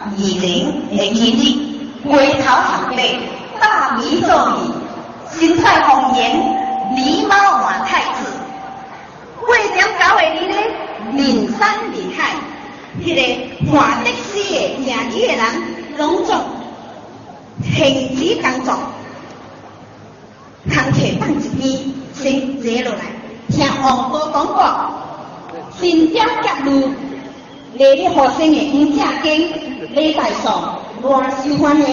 20的今日，回头长辈，大迷众义，新菜红颜，狸猫换太子。8.9个日咧，人山人海，迄个换的士的、行医的人，拢总停止工作，工课放一边，先坐落来，听王婆讲过，新点结路。来咧学生的黄正经、李大爽、罗秀欢的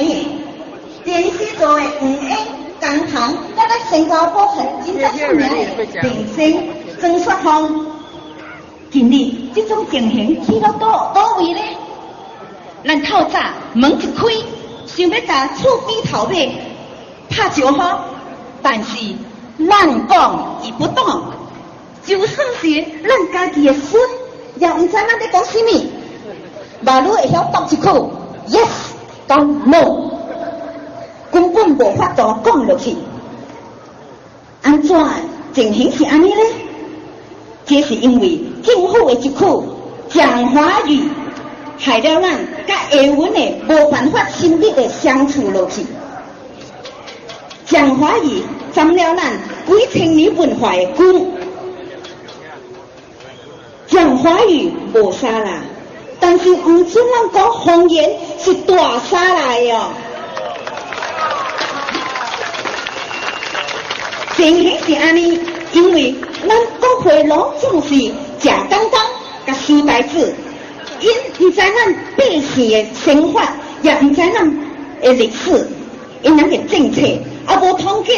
电视做的黄英、江棠，甲咱新加坡很经常出名的明星曾雪芳。今日这种情形去到倒位咧？咱透早门一开，想要甲厝边头尾拍招呼，但是咱讲伊不懂，就算是咱家己的孙。也唔知咱在讲什么，马路会晓读一句 yes 讲 no， 根本无法度讲落去。安怎情形是安尼呢？这是因为政府的一句讲华语，害了咱甲下文的无办法亲密的相处落去。讲华语占了咱几千年文化的根。讲华语无啥啦，但是唔准咱讲方言是大啥来哦。情形是安尼，因为咱国会拢总是食刚刚甲书呆子，因唔知咱百姓的生活，也唔知咱的历史，因咱的政策，啊无统计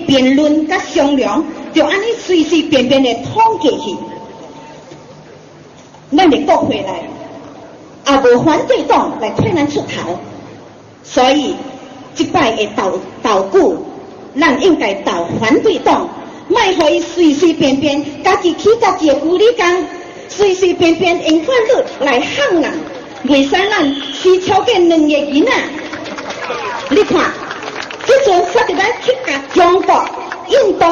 辩论甲商量，就安尼随便的统计去。咱的国会来，也无反对党来替咱出头，所以这摆的斗鼓，咱应该斗反对党，莫互伊随便家己起家己的鼓励工，随便用法律来限人，袂使咱是超过2个囡仔。你看，这阵说着咱去甲中国、印度、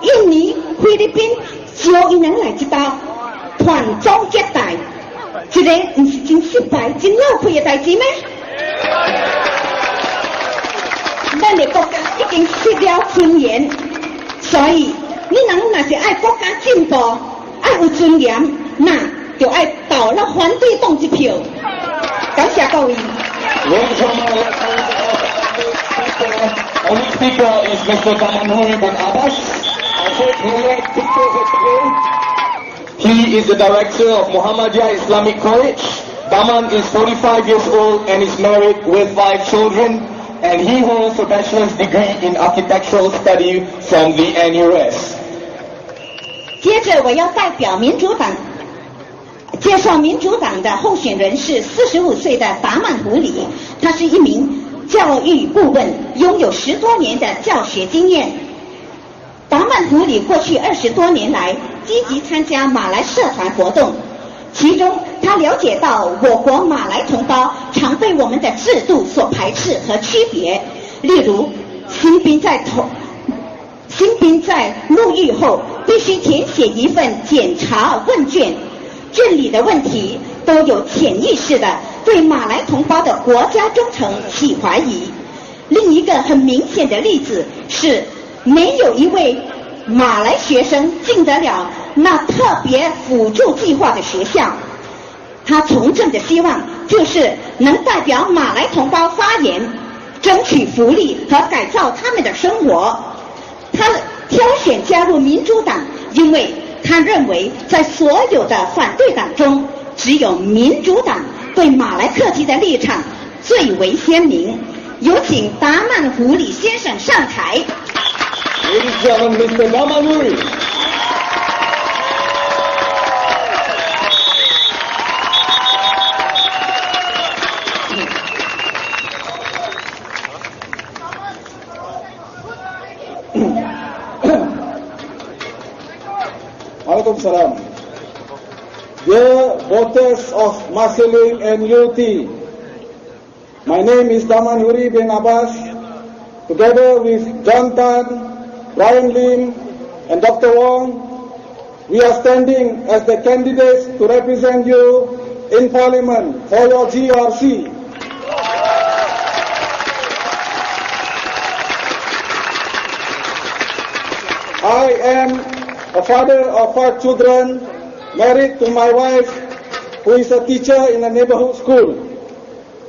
印尼、菲律宾招因人来这道。传宗接代，这个不是真失败、真浪费的代志咩？咱的国家已经失了尊严，所以你人若是爱国家进步、爱有尊严，那就爱投咱反对党一票。感谢各位。Only speaker is Mr. Daman Yuri. He is the director of Muhammadiyah Islamic College. Daman is 45 years old and is married with 5 children, and he holds a bachelor's degree in architectural study from the NUS. 接着我要代表民主党介绍民主党的候选人是45岁的达曼胡里，他是一名教育顾问，拥有10多年的教学经验。达曼胡里过去20多年来积极参加马来社团活动，其中他了解到我国马来同胞常被我们的制度所排斥和区别，例如新兵在入狱后必须填写一份检查问卷，这里的问题都有潜意识的对马来同胞的国家忠诚起怀疑。另一个很明显的例子是，没有一位马来学生进得了那特别辅助计划的学校。他从政的希望就是能代表马来同胞发言，争取福利和改造他们的生活。他挑选加入民主党，因为他认为在所有的反对党中，只有民主党对马来课题的立场最为鲜明。有请达曼胡里先生上台。Ladies and gentlemen, Mr. Daman Yuri. Waalaikumsalam. Dear voters of Marsiling-Yew, my name is Daman Yuri bin Abbas. Together with John Tan, Brian Lim and Dr. Wong, we are standing as the candidates to represent you in Parliament for your GRC I am a father of 5 children, married to my wife, who is a teacher in a neighborhood school.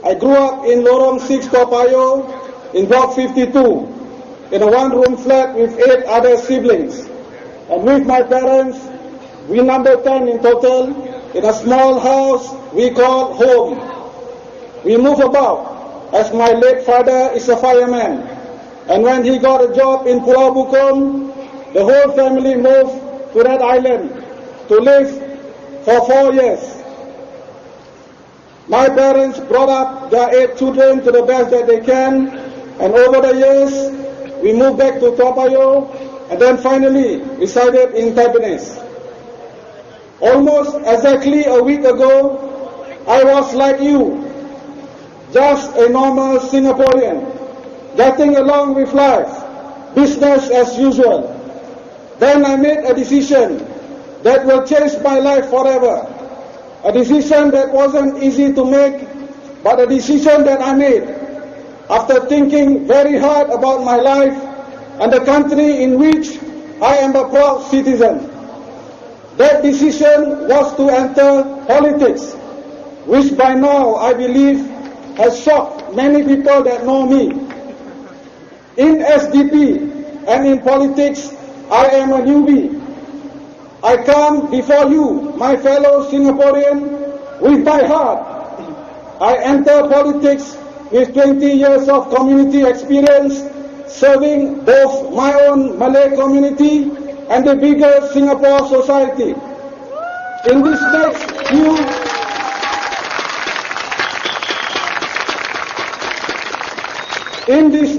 I grew up in Lorong 6, Toa Payoh, in Block 52, in a one-room flat with 8 other siblings. And with my parents, we number 10 in total, in a small house we call home. We move about, as my late father is a fireman. And when he got a job in Pulau Bukom, the whole family moved to that island to live for 4 years. My parents brought up their 8 children to the best that they can, and over the years, we moved back to Toa Payoh, and then finally resided in Tampines. Almost exactly a week ago, I was like you, just a normal Singaporean, getting along with life, business as usual. Then I made a decision that will change my life forever. A decision that wasn't easy to make, but a decision that I made after thinking very hard about my life and the country in which I am a proud citizen. That decision was to enter politics, which by now I believe has shocked many people that know me. In SDP and in politics, I am a newbie. I come before you, my fellow Singaporean, with my heart. I enter politics with 20 years of community experience, serving both my own Malay community and the bigger Singapore society. In these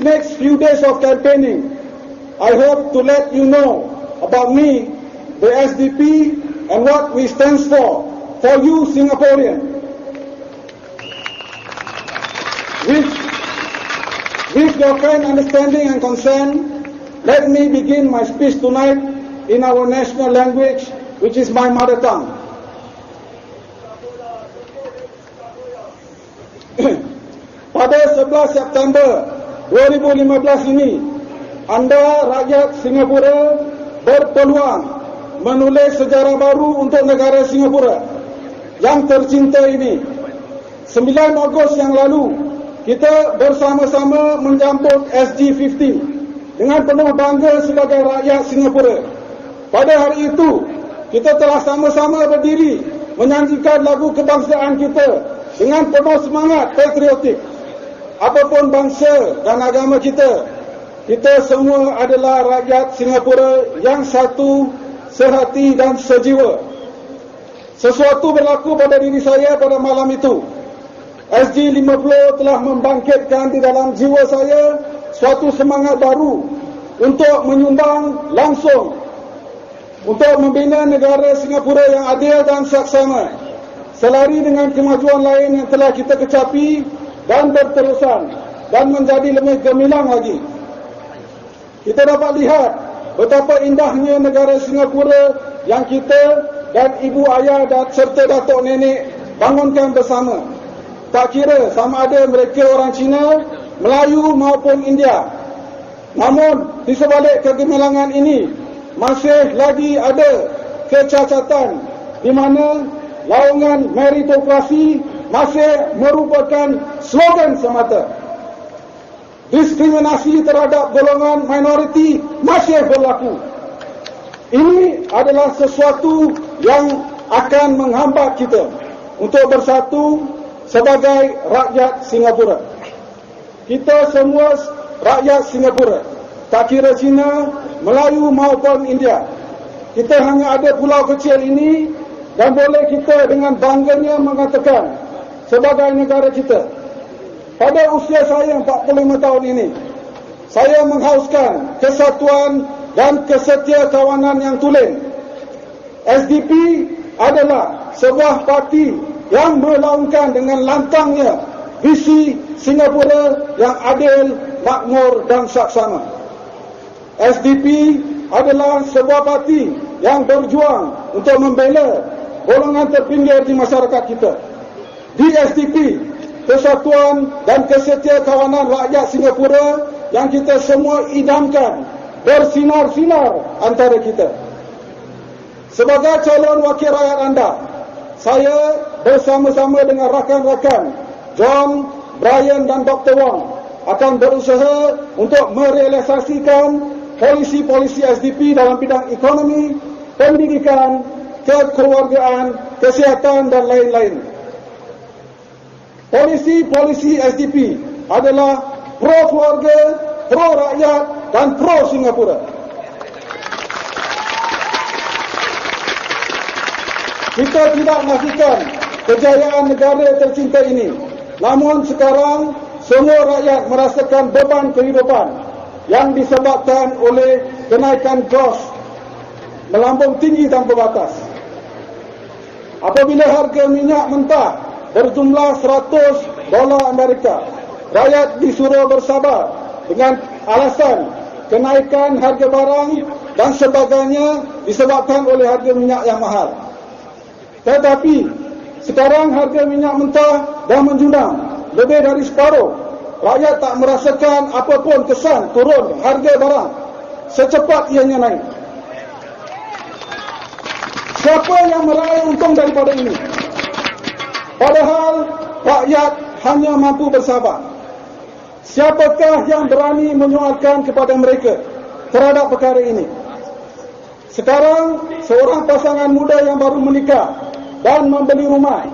next few days of campaigning, I hope to let you know about me, the SDP, and what we stand for you Singaporeans. With your kind understanding and consent, let me begin my speech tonight in our national language, which is my mother tongue. Pada 11 September 2015 ini, anda rakyat Singapura berpeluang menulis sejarah baru untuk negara Singapura yang tercinta ini. 9 Ogos yang lalu, kita bersama-sama menjemput SG15 dengan penuh bangga sebagai rakyat Singapura. Pada hari itu, kita telah sama-sama berdiri menyanyikan lagu kebangsaan kita dengan penuh semangat patriotik. Apapun bangsa dan agama kita, kita semua adalah rakyat Singapura yang satu, sehati dan sejiwa. Sesuatu berlaku pada diri saya pada malam itu. SG50 telah membangkitkan di dalam jiwa saya suatu semangat baru untuk menyumbang langsung untuk membina negara Singapura yang adil dan saksama, selari dengan kemajuan lain yang telah kita kecapi dan berterusan dan menjadi lebih gemilang lagi. Kita dapat lihat betapa indahnya negara Singapura yang kita dan ibu ayah dan serta datuk nenek bangunkan bersama. Tak kira sama ada mereka orang Cina, Melayu maupun India. Namun di sebalik kegemilangan ini masih lagi ada kecacatan di mana laungan meritokrasi masih merupakan slogan semata. Diskriminasi terhadap golongan minoriti masih berlaku. Ini adalah sesuatu yang akan menghambat kita untuk bersatu sebagai rakyat Singapura. Kita semua rakyat Singapura, tak kira Cina, Melayu maupun India. Kita hanya ada pulau kecil ini dan boleh kita dengan bangganya mengatakan sebagai negara kita. Pada usia saya 45 tahun ini, saya menghauskan kesatuan dan kesetiakawanan yang tulen. SDP adalah sebuah parti yang melaungkan dengan lantangnya visi Singapura yang adil, makmur dan saksama. SDP adalah sebuah parti yang berjuang untuk membela golongan terpinggir di masyarakat kita. Di SDP, kesatuan dan kesetiakawanan rakyat Singapura yang kita semua idamkan bersinar-sinar antara kita. Sebagai calon wakil rakyat anda, saya bersama-sama dengan rakan-rakan John, Brian dan Dr. Wong akan berusaha untuk merealisasikan polisi-polisi SDP dalam bidang ekonomi, pendidikan, kekeluargaan, kesihatan dan lain-lain. Polisi-polisi SDP adalah pro-keluarga, pro-rakyat dan pro-Singapura. Kita tidak nafikan kejayaan negara tercinta ini. Namun sekarang semua rakyat merasakan beban kehidupan yang disebabkan oleh kenaikan kos melambung tinggi tanpa batas. Apabila harga minyak mentah berjumlah $100 Amerika, rakyat disuruh bersabar dengan alasan kenaikan harga barang dan sebagainya disebabkan oleh harga minyak yang mahal. Tetapi sekarang harga minyak mentah dah menjunam lebih dari separuh. Rakyat tak merasakan apapun kesan turun harga barang secepat ianya naik. Siapa yang meraih untung daripada ini? Padahal rakyat hanya mampu bersabar. Siapakah yang berani menyoalkan kepada mereka terhadap perkara ini? Sekarang seorang pasangan muda yang baru menikah dan membeli rumah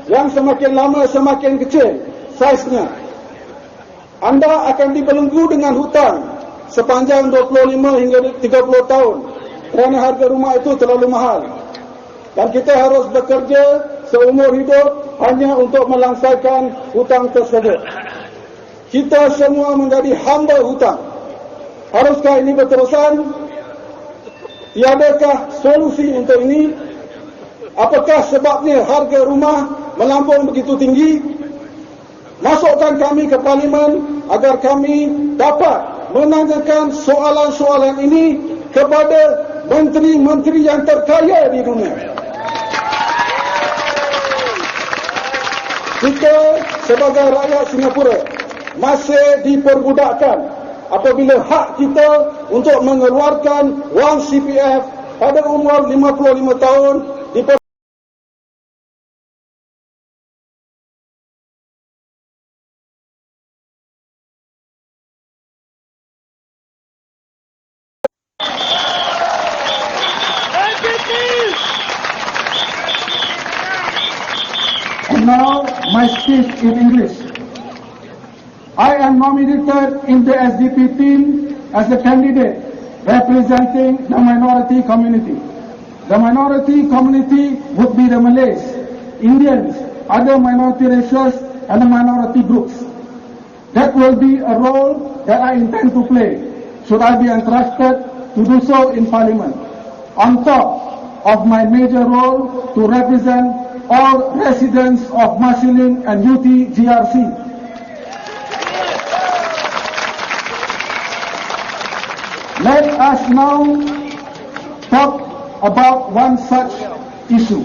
yang semakin lama semakin kecil saiznya, anda akan dibelenggu dengan hutang sepanjang 25 hingga 30 tahun kerana harga rumah itu terlalu mahal. Dan kita harus bekerja seumur hidup hanya untuk melangsaikan hutang tersebut. Kita semua menjadi hamba hutang. Haruskah ini berterusan? Tiadakah solusi untuk ini? Apakah sebabnya harga rumah melambung begitu tinggi? Masukkan kami ke parlimen agar kami dapat menanyakan soalan-soalan ini kepada menteri-menteri yang terkaya di dunia. Kita sebagai rakyat Singapura masih diperbudakkan apabila hak kita untuk mengeluarkan wang CPF pada umur 55 tahun Now, my speech in English. I am nominated in the SDP team as a candidate representing the minority community. The minority community would be the Malays, Indians, other minority races, and the minority groups. That will be a role that I intend to play, should I be entrusted to do so in Parliament, on top of my major role to represent all residents of Marsiling-Yew GRC. Let us now talk about one such issue,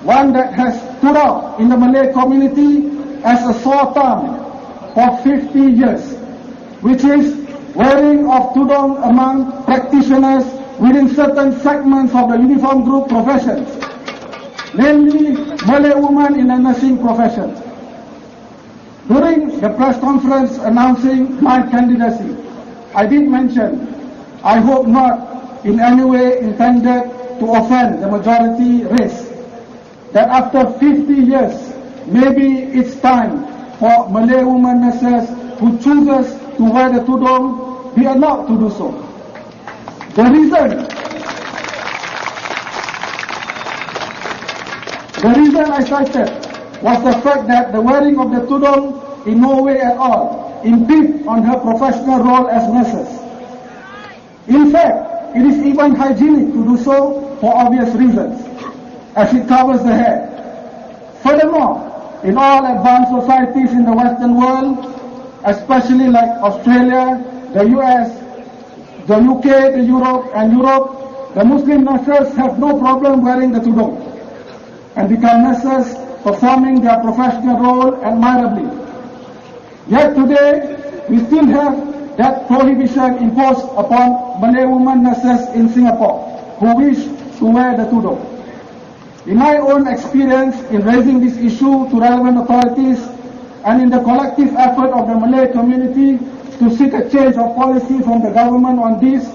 one that has stood out in the Malay community as a sore thumb for 50 years, which is wearing of tudung among practitioners within certain segments of the uniform group professions, namely Malay women in the nursing profession. During the press conference announcing my candidacy, I did mention, I hope not in any way intended to offend the majority race, that after 50 years, maybe it's time for Malay women nurses who chooses to wear the tudung be allowed to do so. The reason I cited was the fact that the wearing of the tudung in no way at all impede on her professional role as nurses. In fact, it is even hygienic to do so for obvious reasons, as it covers the head. Furthermore, in all advanced societies in the Western world, especially like Australia, the US, the UK, Europe, the Muslim nurses have no problem wearing the tudung and become nurses performing their professional role admirably. Yet today, we still have that prohibition imposed upon Malay women nurses in Singapore who wish to wear the tudung. In my own experience in raising this issue to relevant authorities and in the collective effort of the Malay community to seek a change of policy from the government on this,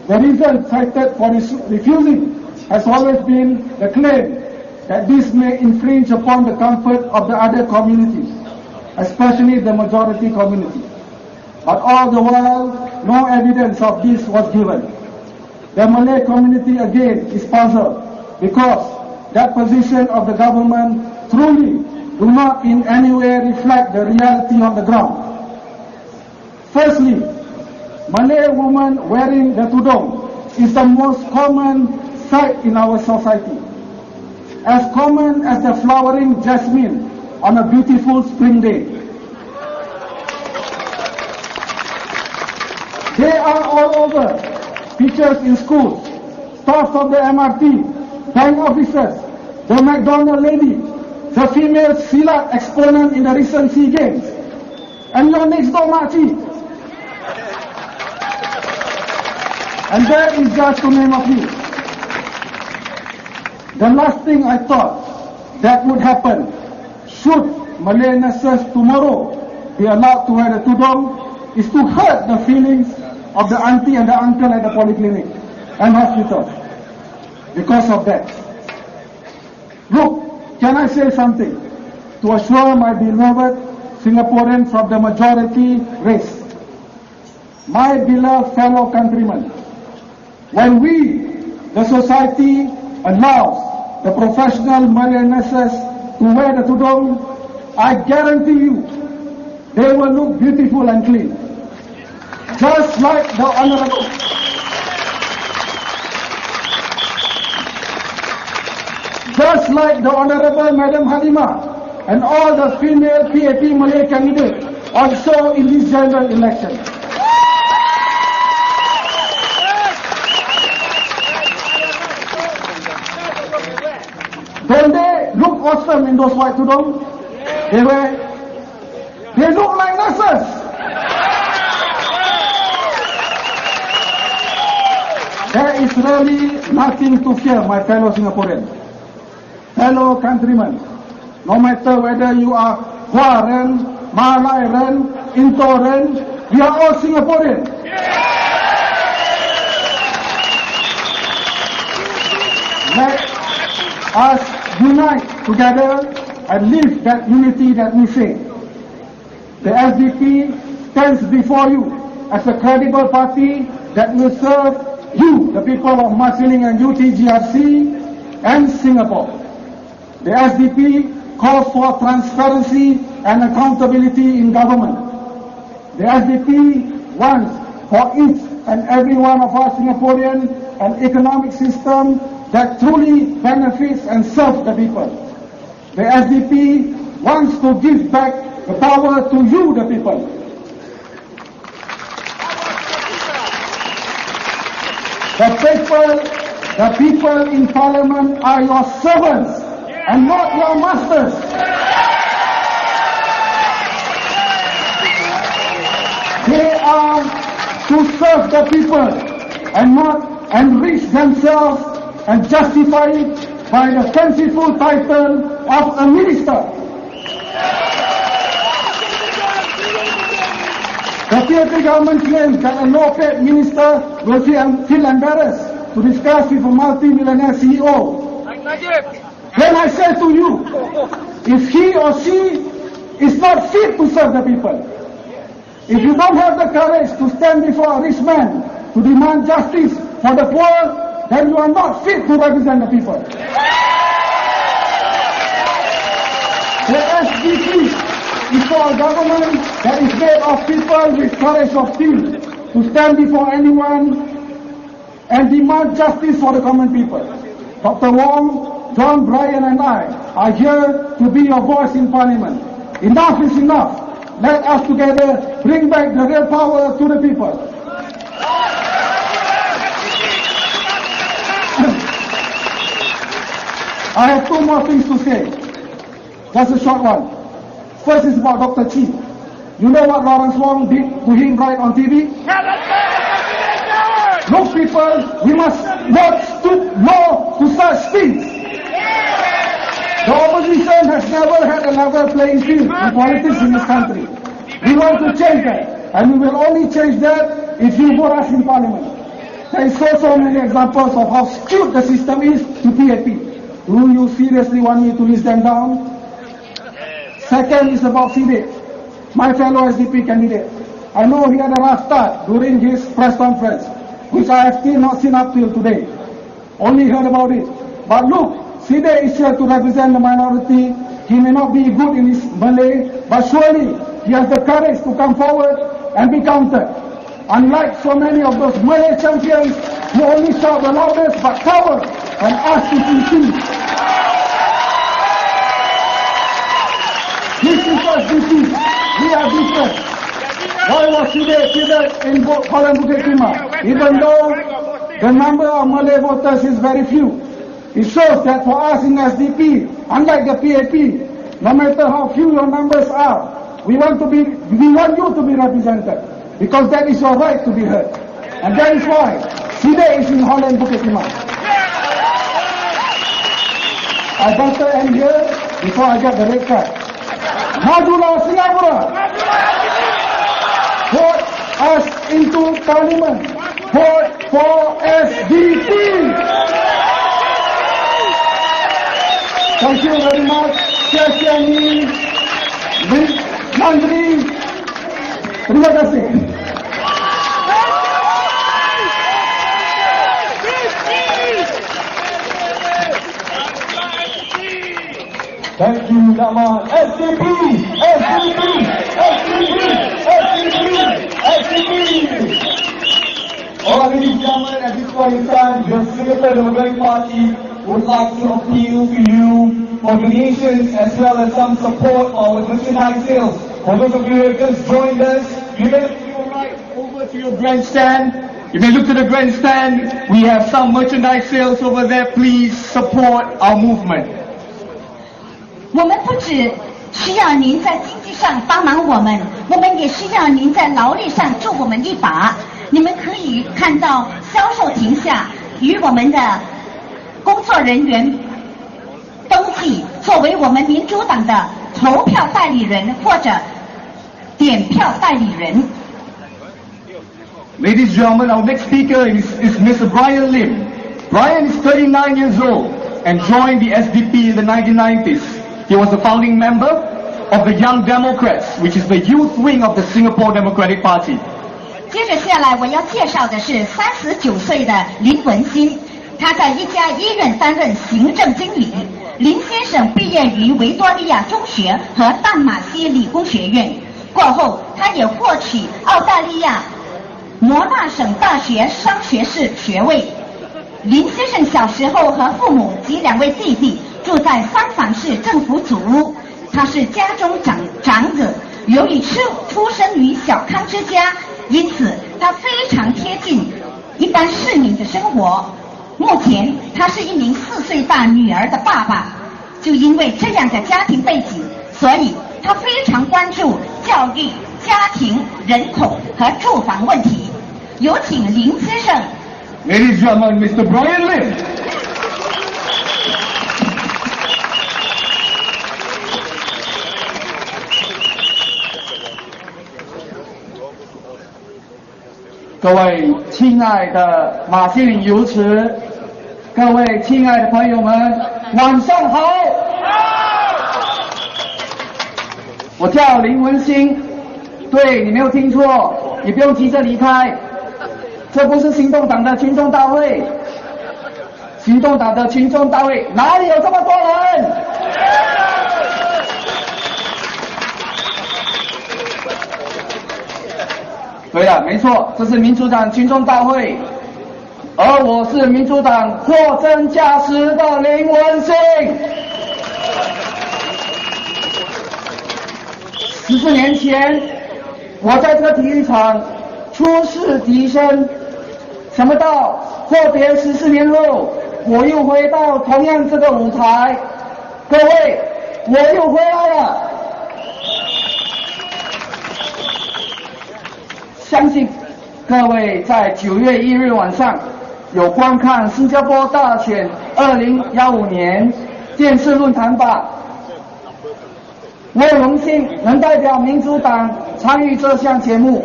the reason cited for refusing has always been the claim that this may infringe upon the comfort of the other communities, especially the majority community. But all the while, no evidence of this was given. The Malay community again is puzzled because that position of the government truly do not in any way reflect the reality on the ground. Firstly, Malay women wearing the tudung is the most common sight in our society, as common as the flowering jasmine on a beautiful spring day. They are all over, teachers in schools, staff of the MRT, bank officers, the McDonald lady, the female silat exponent in the recent SEA Games, and your next door makcik. And that is just to name a few. The last thing I thought that would happen should Malay nurses tomorrow be allowed to wear the tudung is to hurt the feelings of the auntie and the uncle at the polyclinic and hospital because of that. Look, can I say something to assure my beloved Singaporeans of the majority race? My beloved fellow countrymen, when we, the society, allows the professional Malay nurses to wear the tudung, I guarantee you, they will look beautiful and clean. Just like the Honorable Madam Halimah and all the female PAP Malay candidates also in this general election. Don't they look awesome in those white tudung? They look like nurses. There is really nothing to fear, my fellow Singaporeans. Fellow countrymen, no matter whether you are Huaren, Malairen, Intoren, we are all Singaporeans. Let us unite together and live that unity that we say. The SDP stands before you as a credible party that will serve you, the people of Marsiling-Yew GRC and Singapore. The SDP calls for transparency and accountability in government. The SDP wants for each and every one of our Singaporeans an economic system that truly benefits and serves the people. The SDP wants to give back the power to you, the people. The people in Parliament are your servants and not your masters. They are to serve the people and not enrich themselves and justify it by the fanciful title of a minister. The PAP government claims that a low-paid minister will feel embarrassed to discuss with a multi-millionaire CEO. Then I say to you, if he or she is not fit to serve the people, if you don't have the courage to stand before a rich man to demand justice for the poor, then you are not fit to represent the people. The SDP is for a government that is made of people with courage of steel to stand before anyone and demand justice for the common people. Dr. Wong, John, Brian and I are here to be your voice in Parliament. Enough is enough. Let us together bring back the real power to the people. I have two more things to say. Just a short one. First is about Dr. Chee. You know what Lawrence Wong did to him right on TV? Look, people, we must not stoop low to such things. The opposition has never had a level playing field in politics in this country. We want to change that, and we will only change that if you vote us in parliament. There is so many examples of how skewed the system is to PAP. Do you seriously want me to list them down? Second is about Sept, my fellow SDP candidate. I know he had a rough start during his press conference, which I have still not seen up till today. Only heard about it. But look, Sept is here to represent the minority. He may not be good in his Malay, but surely he has the courage to come forward and be counted. Unlike so many of those Malay champions who only shout the loudest but cover and ask to concede. This is SDP. We are different. Why was Sept in Kuala Bukit Timah? Even though the number of Malay voters is very few, it shows that for us in SDP, unlike the PAP, no matter how few your numbers are, we want you to be represented, because that is your right to be heard. And that is why Sept is in Holland Bukit Timah. I better end here before I get the red card. Majulah Singapura! Vote us into parliament. Vote for SDP! Thank you very much. Terima kasih. Thank you, Daman. SDP! SDP! SDP! SDP! SDP! All ladies and gentlemen, at this point in time, the Singapore Democratic Party would like to appeal to you for donations as well as some support for our merchandise sales. For those of you who have just joined us, you may look to your right over to your grandstand. You may look to the grandstand. We have some merchandise sales over there. Please support our movement. 我们不只需要您在经济上帮忙我们，我们也需要您在劳力上助我们一把。你们可以看到销售亭下与我们的工作人员登记，作为我们民主党的投票代理人或者点票代理人。Ladies and gentlemen, our next speaker is Mr. Brian Lim. Brian is 39 years old and joined the SDP in the 1990s. He was a founding member of the Young Democrats, which is the youth wing of the Singapore Democratic Party. 接着下来我要介绍的是39岁的林文新，他在一家医院担任行政经理。林先生毕业于维多利亚中学和淡马锡理工学院，过后他也获取澳大利亚摩纳省大学商学士学位。林先生小时候和父母及2位弟弟住在三藩市政府祖屋，他是家中长子。由于出生于小康之家，因此他非常贴近一般市民的生活。目前他是一名4岁大女儿的爸爸。就因为这样的家庭背景，所以他非常关注教育、家庭、人口和住房问题。有请林先生。Ladies and gentlemen, Mr. Brian Lim. 各位亲爱的马西岭游池，各位亲爱的朋友们，晚上好！我叫林文新，对，你没有听错，你不用急着离开，这不是行动党的群众大会，行动党的群众大会哪里有这么多人？对了，没错，这是民主党群众大会，而我是民主党货真价实的林文新。14年前，我在这个体育场出世提升，想不到阔别14年后，我又回到同样这个舞台。各位，我又回来了。相信各位在9月1日晚上有观看新加坡大选2015年电视论坛吧。我有荣幸能代表民主党参与这项节目，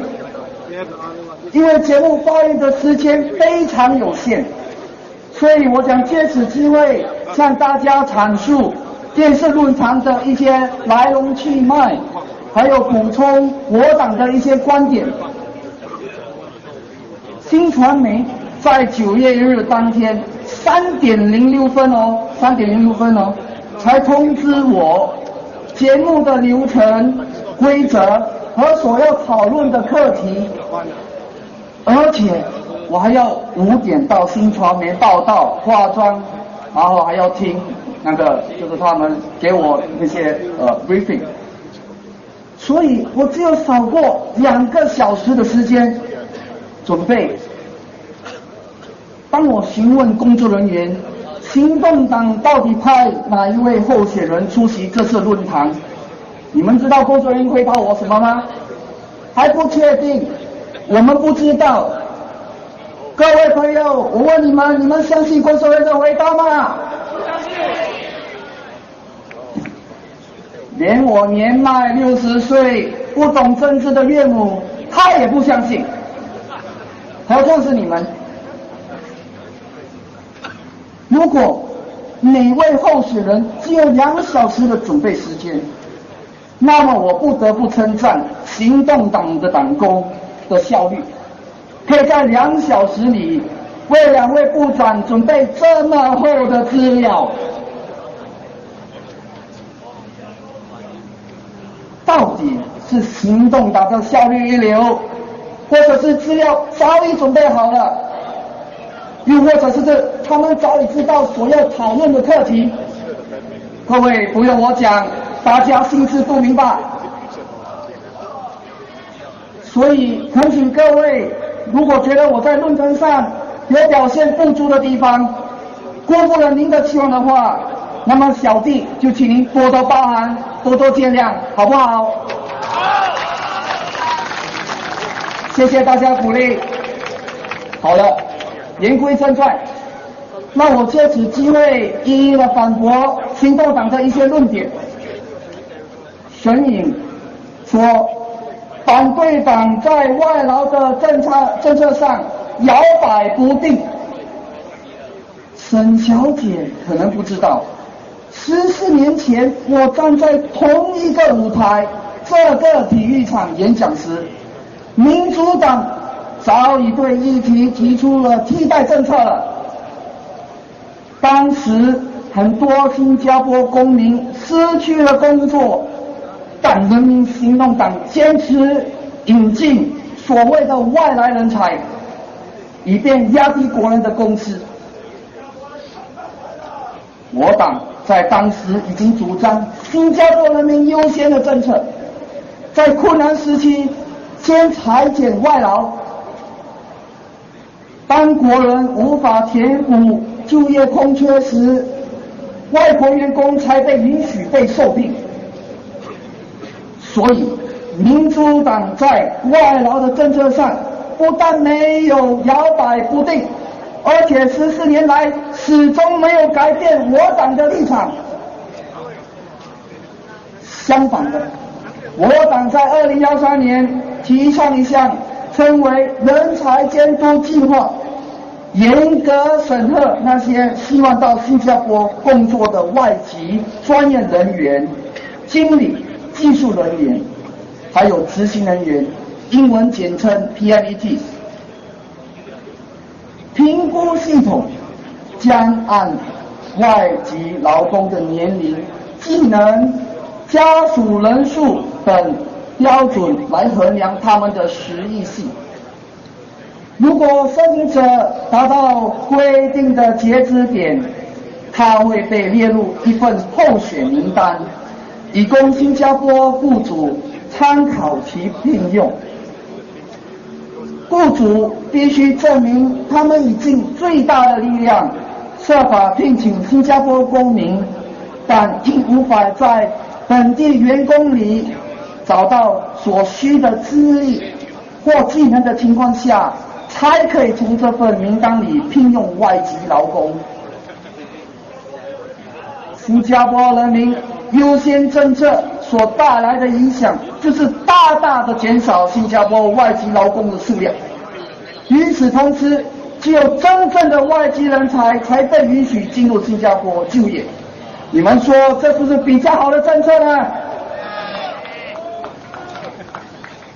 因为节目发言的时间非常有限，所以我想借此机会向大家阐述电视论坛的一些来龙去脉，还有补充我党的一些观点。新传媒在9月1日当天3点06分才通知我节目的流程、规则和所要讨论的课题，而且我还要5点到新传媒报道、化妆，然后还要听就是他们给我那些briefing， 所以我只有少过2个小时的时间准备。当我询问工作人员，行动党到底派哪一位候选人出席这次论坛，你们知道工作人员回答我什么吗？还不确定，我们不知道。各位朋友，我问你们，你们相信工作人员的回答吗？连我年迈60岁、不懂政治的岳母，他也不相信，何况是你们。如果每位候选人只有2小时的准备时间，那么我不得不称赞行动党的党工的效率，可以在2小时里为2位部长准备这么厚的资料。到底是行动党的效率一流，或者是资料早已准备好了，又或者是他们早已知道所要讨论的课题？各位不用我讲，大家心知肚明吧。所以恳请各位，如果觉得我在论坛上有表现不足的地方，辜负了您的期望的话，那么小弟就请您多多包涵，多多见谅，好不好？谢谢大家鼓励。好了，言归正传，那我借此机会一一的反驳行动党的一些论点。神隐说，反对党在外劳的政策上摇摆不定。沈小姐可能不知道，14年前我站在同一个舞台，这个体育场演讲时，民主党早已对议题提出了替代政策了。当时很多新加坡公民失去了工作，但人民行动党坚持引进所谓的外来人才，以便压低国人的工资。我党在当时已经主张新加坡人民优先的政策，在困难时期先裁减外劳，当国人无法填补就业空缺时，外国员工才被允许被受聘。所以民主党在外劳的政策上不但没有摇摆不定，而且14年来始终没有改变我党的立场。相反的，我党在2013年提倡一项称为人才监督计划，严格审核那些希望到新加坡工作的外籍专业人员、经理、技术人员，还有执行人员，英文简称 PMET。评估系统将按外籍劳工的年龄、技能、家属人数等标准来衡量他们的实益性。如果申请者达到规定的截止点，他会被列入一份候选名单，以供新加坡雇主参考其聘用。雇主必须证明他们已尽最大的力量设法聘请新加坡公民，但因无法在本地员工里找到所需的资历、或技能的情况下，才可以从这份名单里聘用外籍劳工。新加坡人民优先政策所带来的影响，就是大大的减少新加坡外籍劳工的数量。与此同时，只有真正的外籍人才才被允许进入新加坡就业。你们说这是不是比较好的政策呢？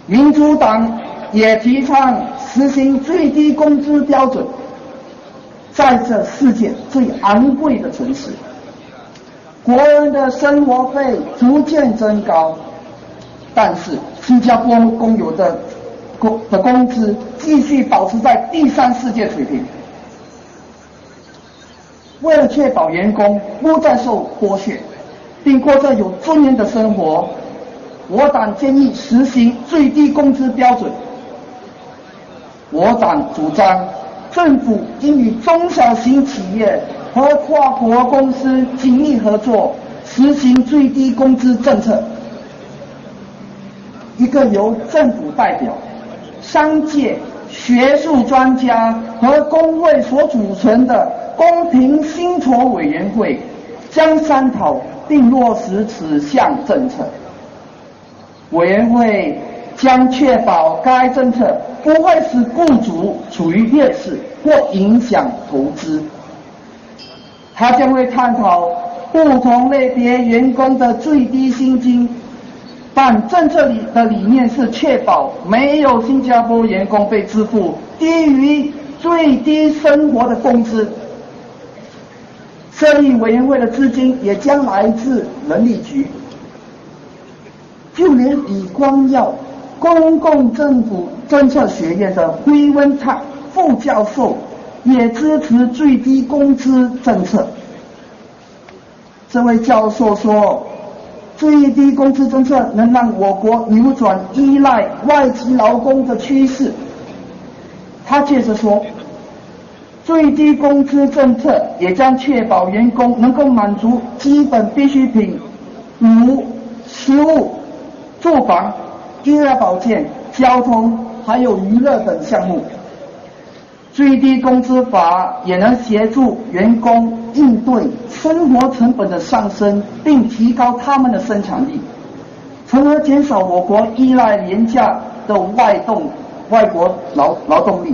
民主党也提倡实行最低工资标准。在这世界最昂贵的城市，国人的生活费逐渐增高，但是新加坡公有的工资继续保持在第三世界水平。为了确保员工不再受剥削，并过着有尊严的生活，我党建议实行最低工资标准。我党主张政府应与中小型企业和跨国公司紧密合作，实行最低工资政策。一个由政府代表、商界、学术专家和工会所组成的公平薪酬委员会将商讨并落实此项政策。委员会将确保该政策不会使雇主处于劣势或影响投资。他将会探讨不同类别员工的最低薪金，但政策里的理念是确保没有新加坡员工被支付低于最低生活的工资。设立委员会的资金也将来自人力局。就连李光耀公共政府政策学院的辉文泰副教授也支持最低工资政策。这位教授说，最低工资政策能让我国扭转依赖外籍劳工的趋势。他接着说，最低工资政策也将确保员工能够满足基本必需品，如食物、住房、医疗保健、交通还有娱乐等项目。最低工资法也能协助员工应对生活成本的上升，并提高他们的生产力，从而减少我国依赖廉价的外国劳动力。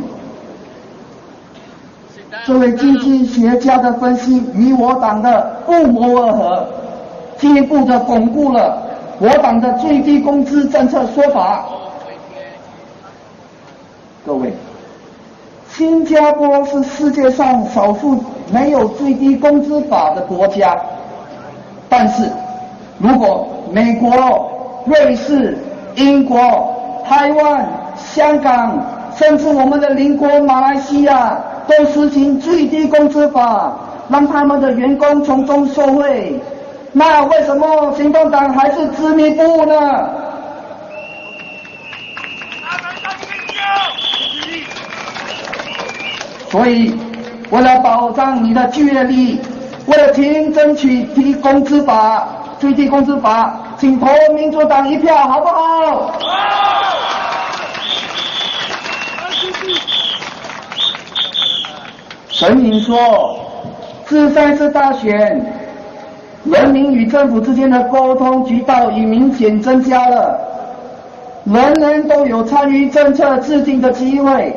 这位经济学家的分析与我党的不谋而合，进一步的巩固了我党的最低工资政策说法。各位，新加坡是世界上少数没有最低工资法的国家，但是如果美国、瑞士、英国、台湾、香港，甚至我们的邻国马来西亚都实行最低工资法，让他们的员工从中受惠，那为什么行动党还是执迷不悟呢？所以，为了保障你的就业力，为了争取最低工资法，请投民主党一票，好不好？陈颖说，自上次大选，人民与政府之间的沟通渠道已明显增加了，人人都有参与政策制定的机会，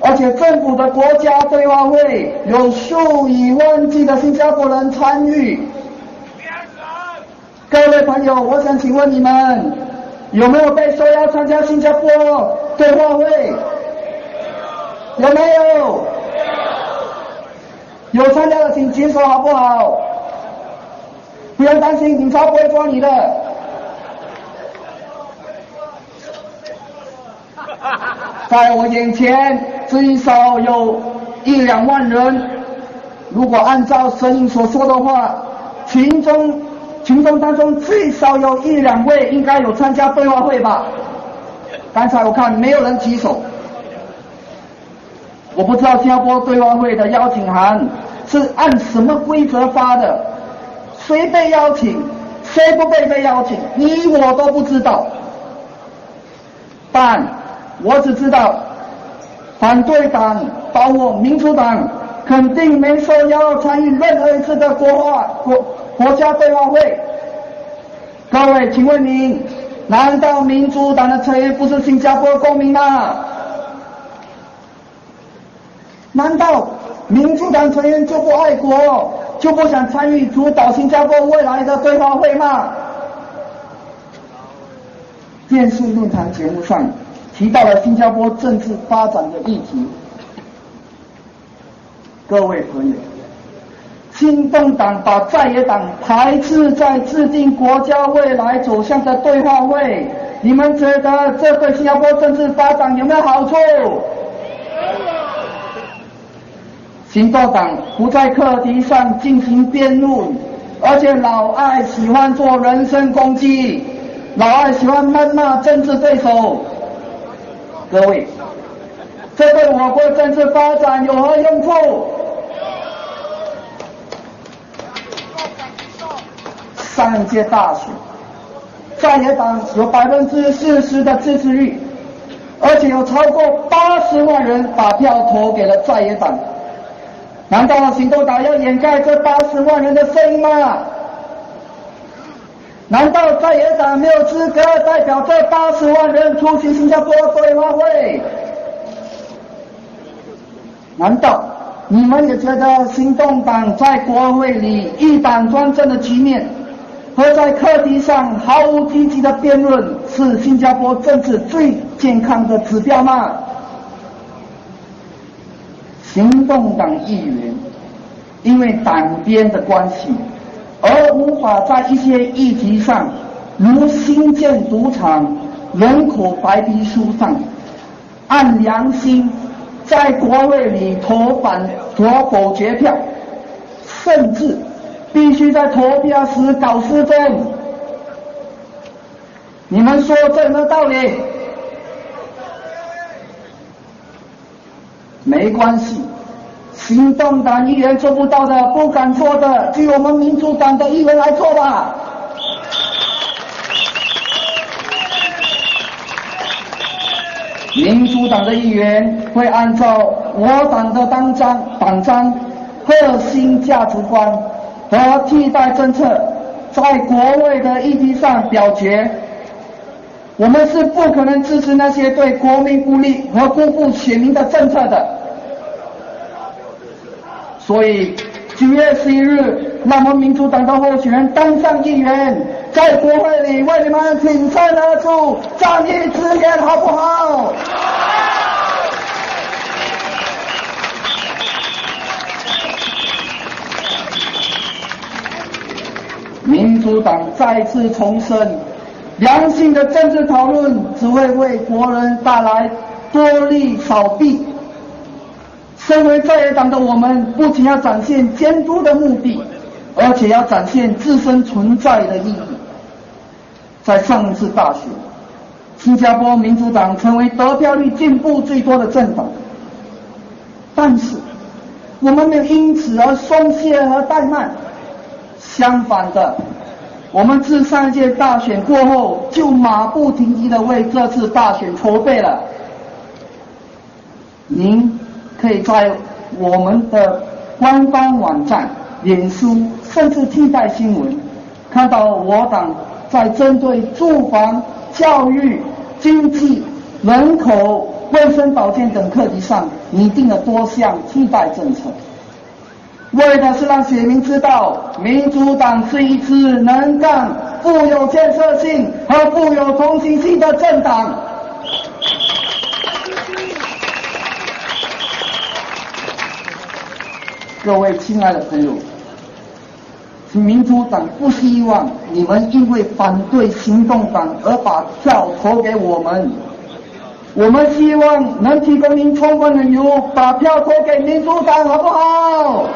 而且政府的国家对话会有数以万计的新加坡人参与。各位朋友，我想请问你们，有没有被受邀参加新加坡对话会？有没有？有参加的请举手好不好？不用担心，警察不会抓你的。在我眼前最少有1-2万人，如果按照声音所说的话，群众当中最少有1-2位应该有参加对话会吧？刚才我看没有人举手。我不知道新加坡对话会的邀请函是按什么规则发的，谁被邀请，谁不被邀请，你我都不知道。但我只知道反对党包括民主党肯定没说要参与任何一次的国家对话会。各位，请问您，难道民主党的成员不是新加坡公民吗？难道民主党成员就不爱国，就不想参与主导新加坡未来的对话会吗？电视论坛节目上提到了新加坡政治发展的议题。各位朋友，新动党把在野党排斥在制定国家未来走向的对话会，你们觉得这对新加坡政治发展有没有好处？新动党不在课题上进行辩论，而且老爱喜欢做人身攻击，老爱喜欢谩骂政治对手。各位，这对我国政治发展有何用处？上一届大选，在野党有40%的支持率，而且有超过80万人把票投给了在野党。难道行动党要掩盖这80万人的声音吗？难道在野党没有资格代表这80万人出席新加坡对话会？难道你们也觉得行动党在国会里一党专政的局面和在课题上毫无积极的辩论是新加坡政治最健康的指标吗？行动党议员因为党编的关系而无法在一些议题上，如新建赌场、人口白皮书上按良心在国会里投否决票，甚至必须在投票时搞失踪。你们说这有没有道理？没关系，行动党议员做不到的、不敢做的，就由我们民主党的议员来做吧。民主党的议员会按照我党的党章、核心价值观和替代政策，在国会的议题上表决。我们是不可能支持那些对国民不利和辜负选民的政策的。所以9月11日，让我们民主党的候选人登上议员，在国会里为你们挺身而出，仗义直言，好不好？民主党再次重申，良性的政治讨论只会为国人带来多利少弊。身为在野党的我们，不仅要展现监督的目的，而且要展现自身存在的意义。在上一次大选，新加坡民主党成为得票率进步最多的政党，但是我们没有因此而松懈和怠慢，相反的，我们自上一届大选过后就马不停蹄地为这次大选筹备了。您可以在我们的官方网站、脸书甚至替代新闻看到我党在针对住房、教育、经济、人口、卫生保健等课题上拟定了多项替代政策，为的是让选民知道民主党是一支能干、富有建设性和富有同情心的政党。各位亲爱的朋友，民主党不希望你们因为反对行动党而把票投给我们，我们希望能提供您充分的理由把票投给民主党，好不好？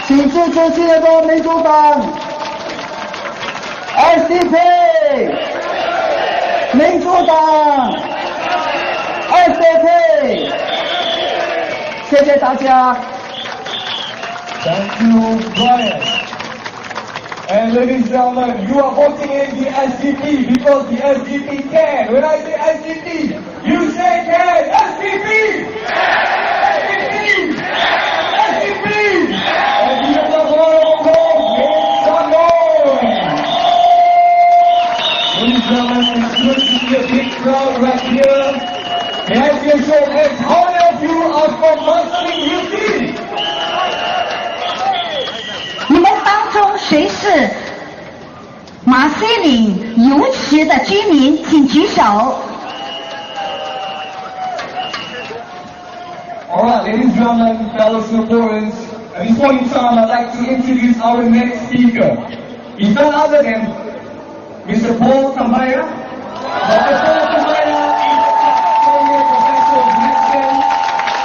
请支持新加坡民主党 SDP 民主党 SDP， 谢谢大家。 Thank you, Brian. And ladies and gentlemen, you are voting in the SDP because the SDP can. can. When I say SDP, you say can. SDP! SDP! SDP! And give us a round of applause. Make some noise. Ladies and gentlemen, it's good to see a big crowd right here. May I see a show of hands? How many of you are from Marsiling-Yew? 你们当中谁是马西岭游池的居民，请举手。Alright, ladies and gentlemen, fellow Singaporeans, at this point in time, I'd like to introduce our next speaker. He's none other than Mr. Paul Tambaya. Dr. Paul Tambaya is Professor of Medicine,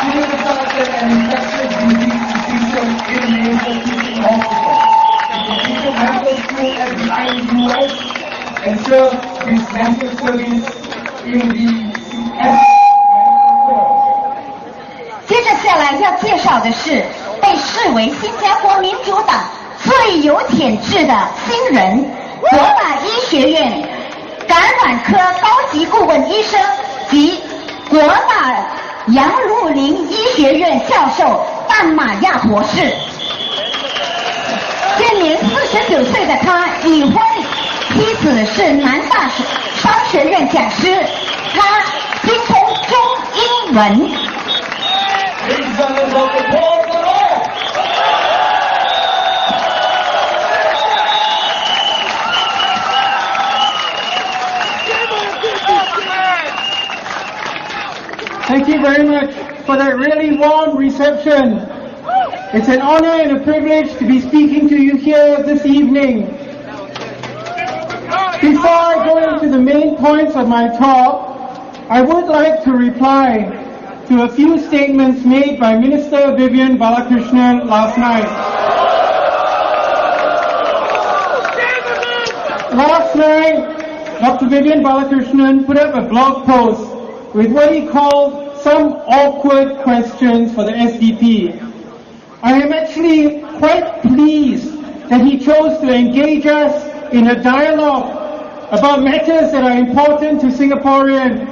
Senior Consultant and Infectious Disease Physician in the Institute Hospital. He completed medical school at the US and served his national service in the SP. 接着下来要介绍的是被视为新加坡民主党最有潜质的新人，国大医学院感染科高级顾问医生及国大杨路林医学院教授淡马亚博士。现年49岁的他已婚，妻子是南大商学院讲师，他精通中英文。Ladies and gentlemen, Dr. Paul Tambaya. Thank you very much for that really warm reception. It's an honor and a privilege to be speaking to you here this evening. Before I go into the main points of my talk, I would like to reply to a few statements made by Minister Vivian Balakrishnan last night. Last night, Dr. Vivian Balakrishnan put up a blog post with what he called some awkward questions for the SDP. I am actually quite pleased that he chose to engage us in a dialogue about matters that are important to Singaporeans,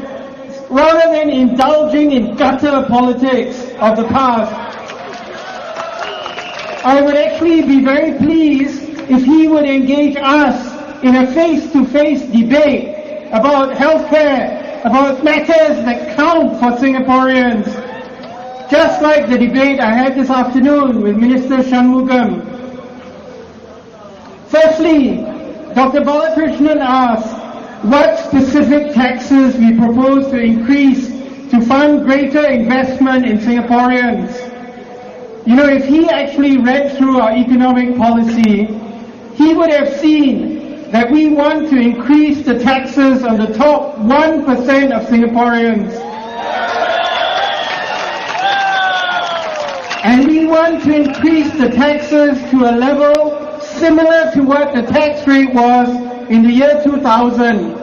rather than indulging in gutter politics of the past. I would actually be very pleased if he would engage us in a face-to-face debate about healthcare, about matters that count for Singaporeans, just like the debate I had this afternoon with Minister Shanmugam. Firstly, Dr. Balakrishnan asked what specific taxes we propose to increase to fund greater investment in Singaporeans. You know, if he actually read through our economic policy, he would have seen that we want to increase the taxes on the top 1% of Singaporeans. And we want to increase the taxes to a level similar to what the tax rate was in the year 2000.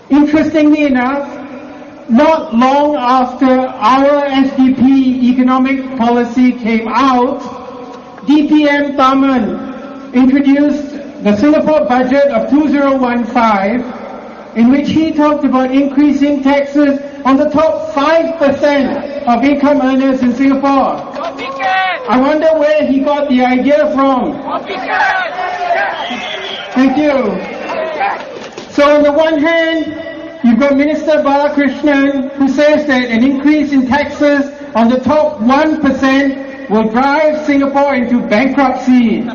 Interestingly enough, not long after our SDP economic policy came out, DPM Daman introduced the Singapore budget of 2015, in which he talked about increasing taxes on the top 5% of income earners in Singapore. I wonder where he got the idea from. Thank you. So on the one hand, you've got Minister Balakrishnan, who says that an increase in taxes on the top 1% will drive Singapore into bankruptcy.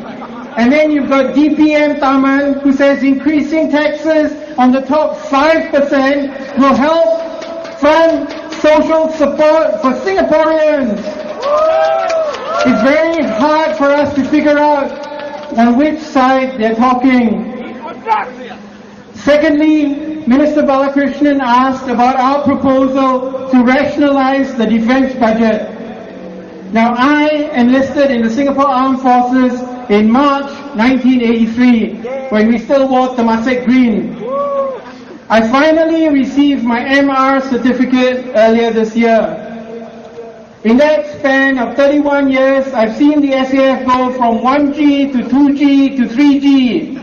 And then you've got DPM Daman, who says increasing taxes on the top 5% will help fund social support for Singaporeans. It's very hard for us to figure out on which side they're talking. Secondly, Minister Balakrishnan asked about our proposal to rationalize the defense budget. Now, I enlisted in the Singapore Armed Forces in March 1983, when we still wore Temasek green. I finally received my MR certificate earlier this year. In that span of 31 years, I've seen the SAF go from 1G to 2G to 3G.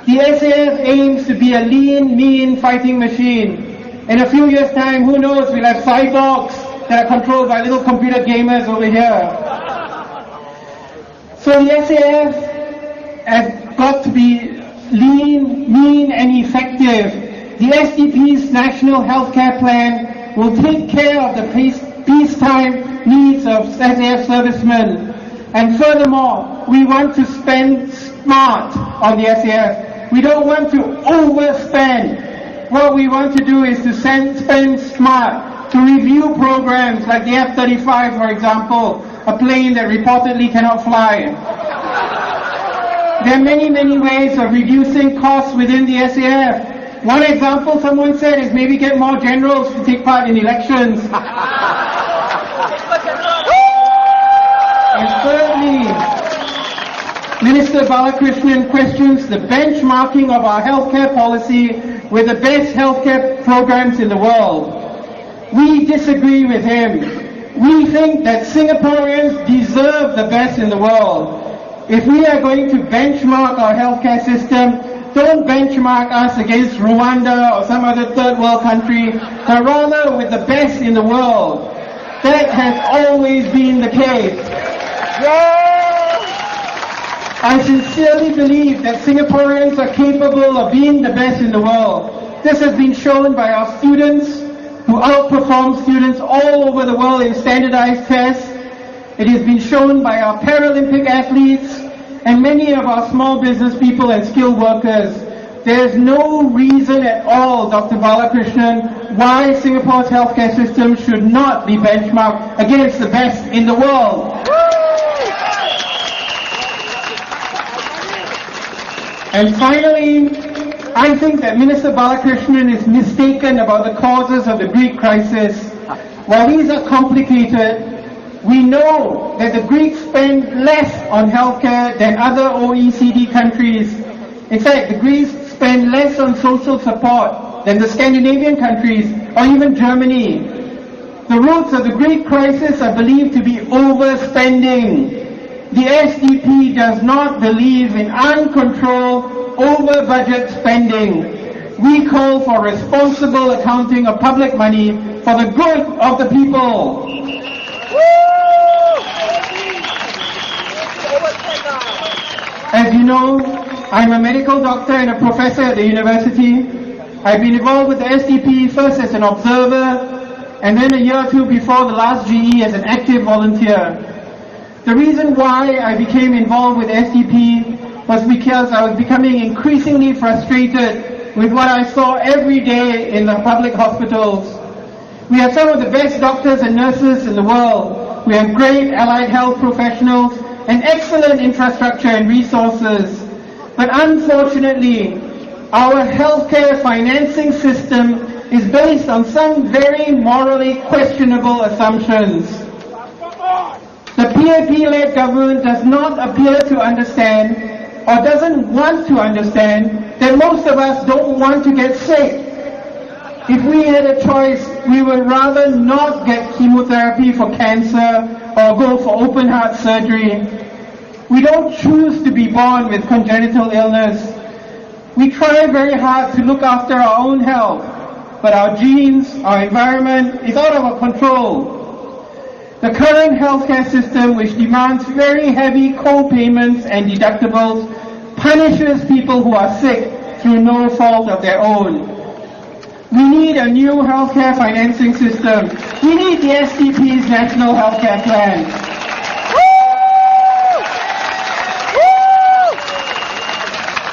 The SAF aims to be a lean, mean fighting machine. In a few years' time, who knows, we'll have cyborgs that are controlled by little computer gamers over here. So the SAF has got to be lean, mean and effective. The SDP's National Healthcare Plan will take care of the peacetime needs of SAF servicemen. And furthermore, we want to spend smart on the SAF. We don't want to overspend. What we want to do is to spend smart, to review programs like the F-35, for example, a plane that reportedly cannot fly. There are many, many ways of reducing costs within the SAF. One example someone said is maybe get more generals to take part in elections. And thirdly, Minister Balakrishnan questions the benchmarking of our healthcare policy with the best healthcare programs in the world. We disagree with him. We think that Singaporeans deserve the best in the world. If we are going to benchmark our healthcare system, don't benchmark us against Rwanda or some other third world country, but rather with the best in the world. That has always been the case. I sincerely believe that Singaporeans are capable of being the best in the world. This has been shown by our students who outperform students all over the world in standardized tests. It has been shown by our Paralympic athletes and many of our small business people and skilled workers. There is no reason at all, Dr. Balakrishnan, why Singapore's healthcare system should not be benchmarked against the best in the world. And finally, I think that Minister Balakrishnan is mistaken about the causes of the Greek crisis. While these are complicated, we know that the Greeks spend less on healthcare than other OECD countries. In fact, the Greeks spend less on social support than the Scandinavian countries or even Germany. The roots of the Greek crisis are believed to be overspending. The SDP does not believe in uncontrolled, over-budget spending. We call for responsible accounting of public money for the good of the people. As you know, I'm a medical doctor and a professor at the university. I've been involved with the SDP first as an observer and then a year or two before the last GE as an active volunteer. The reason why I became involved with SDP was because I was becoming increasingly frustrated with what I saw every day in the public hospitals. We have some of the best doctors and nurses in the world. We have great allied health professionals and excellent infrastructure and resources. But unfortunately, our healthcare financing system is based on some very morally questionable assumptions. The PAP-led government does not appear to understand or doesn't want to understand that most of us don't want to get sick. If we had a choice, we would rather not get chemotherapy for cancer or go for open heart surgery. We don't choose to be born with congenital illness. We try very hard to look after our own health, but our genes, our environment is out of our control. The current healthcare system, which demands very heavy co-payments and deductibles, punishes people who are sick through no fault of their own. We need a new healthcare financing system. We need the SDP's National Healthcare Plan.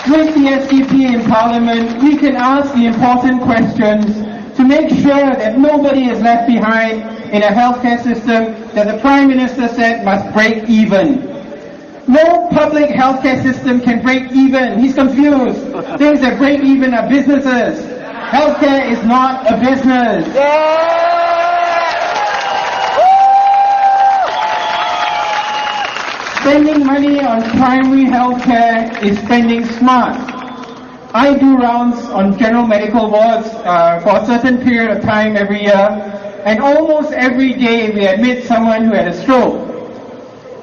With the SDP in Parliament, we can ask the important questions to make sure that nobody is left behind in a healthcare system that the Prime Minister said must break even. No public healthcare system can break even. He's confused. Things that break even are businesses. Healthcare is not a business. Spending money on primary healthcare is spending smart. I do rounds on general medical wards for a certain period of time every year, and almost every day we admit someone who had a stroke.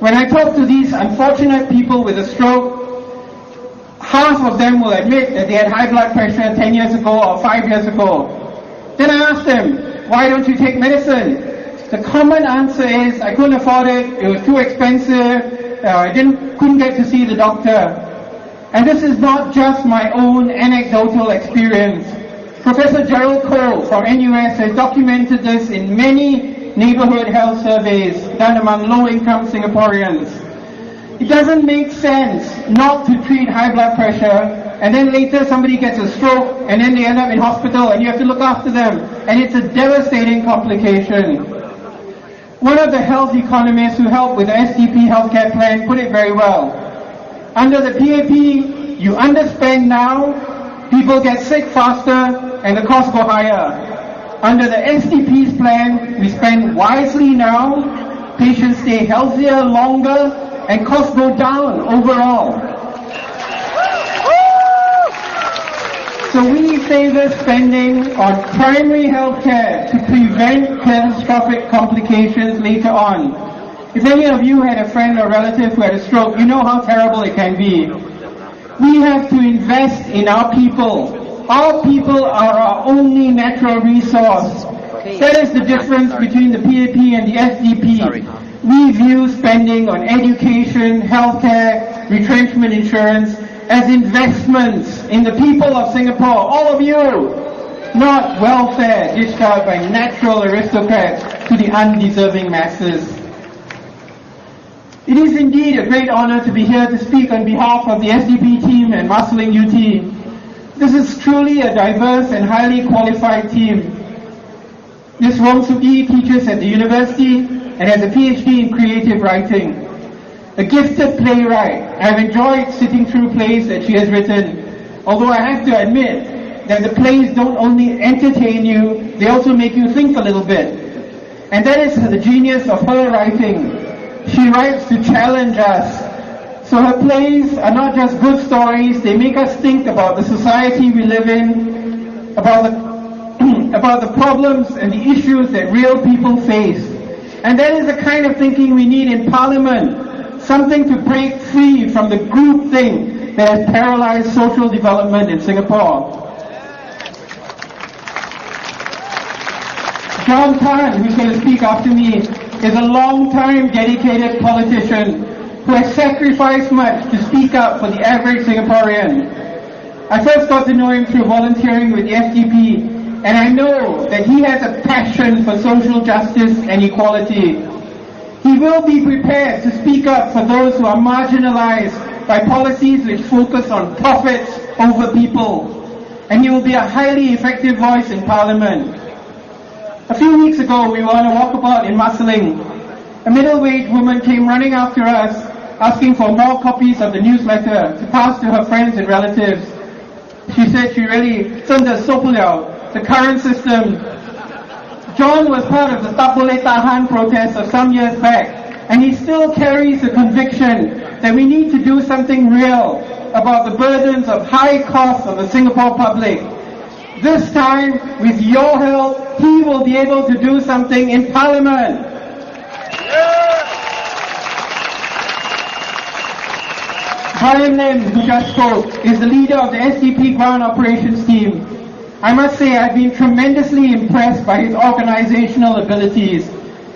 When I talk to these unfortunate people with a stroke, half of them will admit that they had high blood pressure 10 years ago or 5 years ago. Then I asked them, why don't you take medicine? The common answer is, I couldn't afford it was too expensive, I couldn't get to see the doctor. And this is not just my own anecdotal experience. Professor Gerald Cole from NUS has documented this in many neighborhood health surveys done among low-income Singaporeans. It doesn't make sense not to treat high blood pressure and then later somebody gets a stroke and then they end up in hospital and you have to look after them, and it's a devastating complication. One of the health economists who helped with the SDP healthcare plan put it very well. Under the PAP, you underspend now, people get sick faster, and the costs go higher. Under the SDP's plan, we spend wisely now, patients stay healthier longer, and costs go down overall. So we favor spending on primary health care to prevent catastrophic complications later on. If any of you had a friend or relative who had a stroke, you know how terrible it can be. We have to invest in our people. Our people are our only natural resource. That is the difference between the PAP and the SDP. We view spending on education, healthcare, retrenchment insurance as investments in the people of Singapore, all of you, not welfare dished out by natural aristocrats to the undeserving masses. It is indeed a great honor to be here to speak on behalf of the SDP team and Marsiling-Yew team. This is truly a diverse and highly qualified team. Ms. Wong Suk-Yi teaches at the university and has a PhD in creative writing. A gifted playwright, I have enjoyed sitting through plays that she has written, although I have to admit that the plays don't only entertain you, they also make you think a little bit. And that is the genius of her writing. She writes to challenge us. So her plays are not just good stories, they make us think about the society we live in, about the problems and the issues that real people face. And that is the kind of thinking we need in Parliament. Something to break free from the groupthink that has paralyzed social development in Singapore. John Tan, who's going to speak after me, is a long-time dedicated politician who has sacrificed much to speak up for the average Singaporean. I first got to know him through volunteering with the SDP, and I know that he has a passion for social justice and equality. He will be prepared to speak up for those who are marginalized by policies which focus on profits over people. And he will be a highly effective voice in Parliament. A few weeks ago, we were on a walkabout in Marsiling. A middle-aged woman came running after us, asking for more copies of the newsletter to pass to her friends and relatives. She said she really 真的受不了 the current system. John was part of the Tak Boleh Tahan protest of some years back, and he still carries the conviction that we need to do something real about the burdens of high costs of the Singapore public. This time, with your help, he will be able to do something in Parliament. Brian Lim, who just spoke, is the leader of the SDP ground operations team. I must say I've been tremendously impressed by his organizational abilities.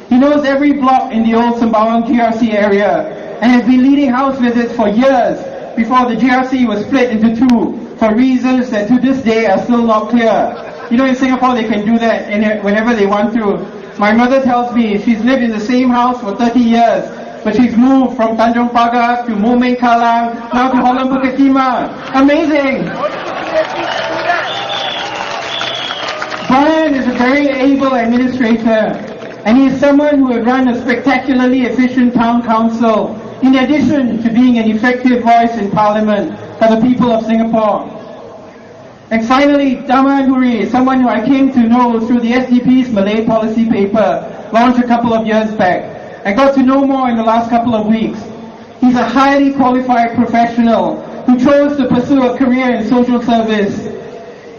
He knows every block in the old Sembawang GRC area and has been leading house visits for years before the GRC was split into two for reasons that to this day are still not clear. You know, in Singapore they can do that whenever they want to. My mother tells me she's lived in the same house for 30 years, but she's moved from Tanjong Pagar to Moulmein Kallang, now to Holland Bukit Timah. Amazing! Brian is a very able administrator, and he is someone who will run a spectacularly efficient town council, in addition to being an effective voice in Parliament for the people of Singapore. And finally, Daman Yuri is someone who I came to know through the SDP's Malay policy paper, launched a couple of years back. I got to know more in the last couple of weeks. He's a highly qualified professional who chose to pursue a career in social service.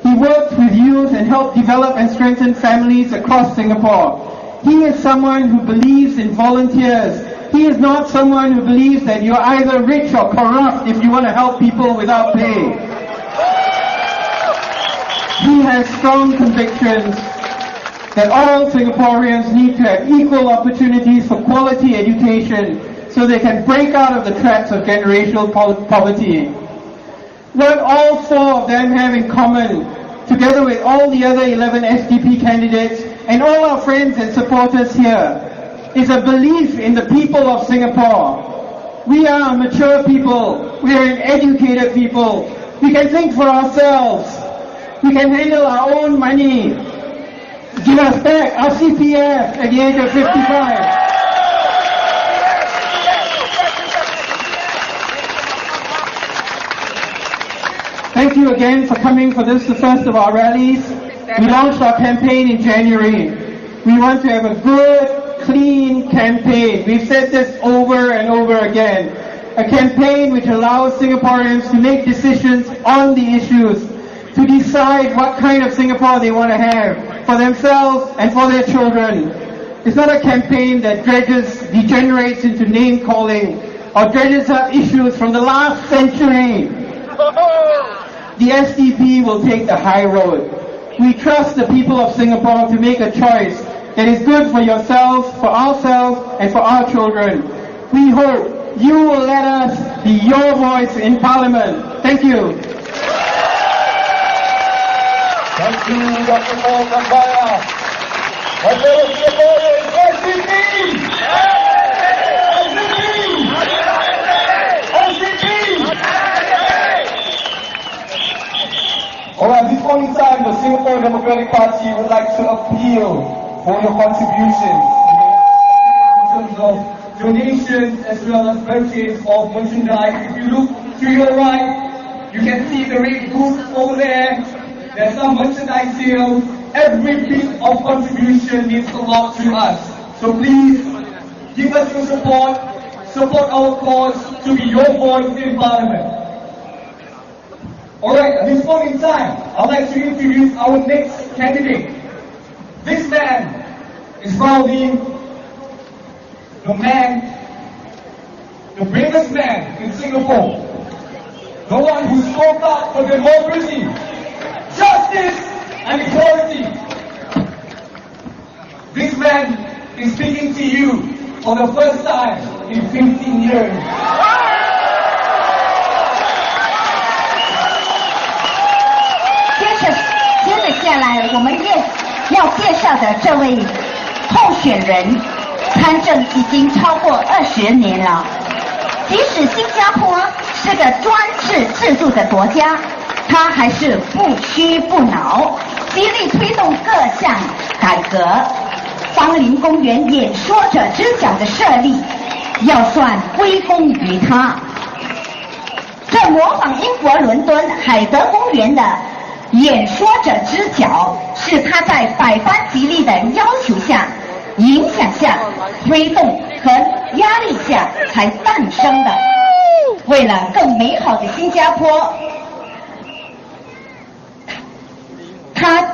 He works with youth and helped develop and strengthen families across Singapore. He is someone who believes in volunteers. He is not someone who believes that you're either rich or corrupt if you want to help people without pay. He has strong convictions that all Singaporeans need to have equal opportunities for quality education so they can break out of the traps of generational poverty. What all four of them have in common, together with all the other 11 SDP candidates and all our friends and supporters here, is a belief in the people of Singapore. We are a mature people. We are an educated people. We can think for ourselves. We can handle our own money. Give us back our CPF at the age of 55. Thank you again for coming for this, the first of our rallies. We launched our campaign in January. We want to have a good, clean campaign. We've said this over and over again. A campaign which allows Singaporeans to make decisions on the issues, to decide what kind of Singapore they want to have for themselves and for their children. It's not a campaign that degenerates into name-calling or dredges up issues from the last century. The SDP will take the high road. We trust the people of Singapore to make a choice that is good for yourselves, for ourselves, and for our children. We hope you will let us be your voice in Parliament. Thank you. Thank you, Dr. Paul Kambaya. My fellow Singaporeans, SDP! Alright, this point in time, the Singapore Democratic Party would like to appeal for your contributions in terms of donations as well as purchase of merchandise. If you look to your right, you can see the red booth over there. There's some merchandise sales. Every bit of contribution means a lot to us. So please, give us your support our cause to be your voice in Parliament. Alright, at this point in time, I'd like to introduce our next candidate. This man is probably the bravest man in Singapore. The one who spoke up for democracy, justice, and equality. This man is speaking to you for the first time in 15 years.接着下来，我们要介绍的这位候选人，参政已经超过20年了。即使新加坡是个专制制度的国家，他还是不屈不挠，极力推动各项改革。芳林公园演说者之角的设立，要算归功于他。这模仿英国伦敦海德公园的演说者之角，是他在百般极力的要求下、影响下、推动和压力下才诞生的。为了更美好的新加坡，他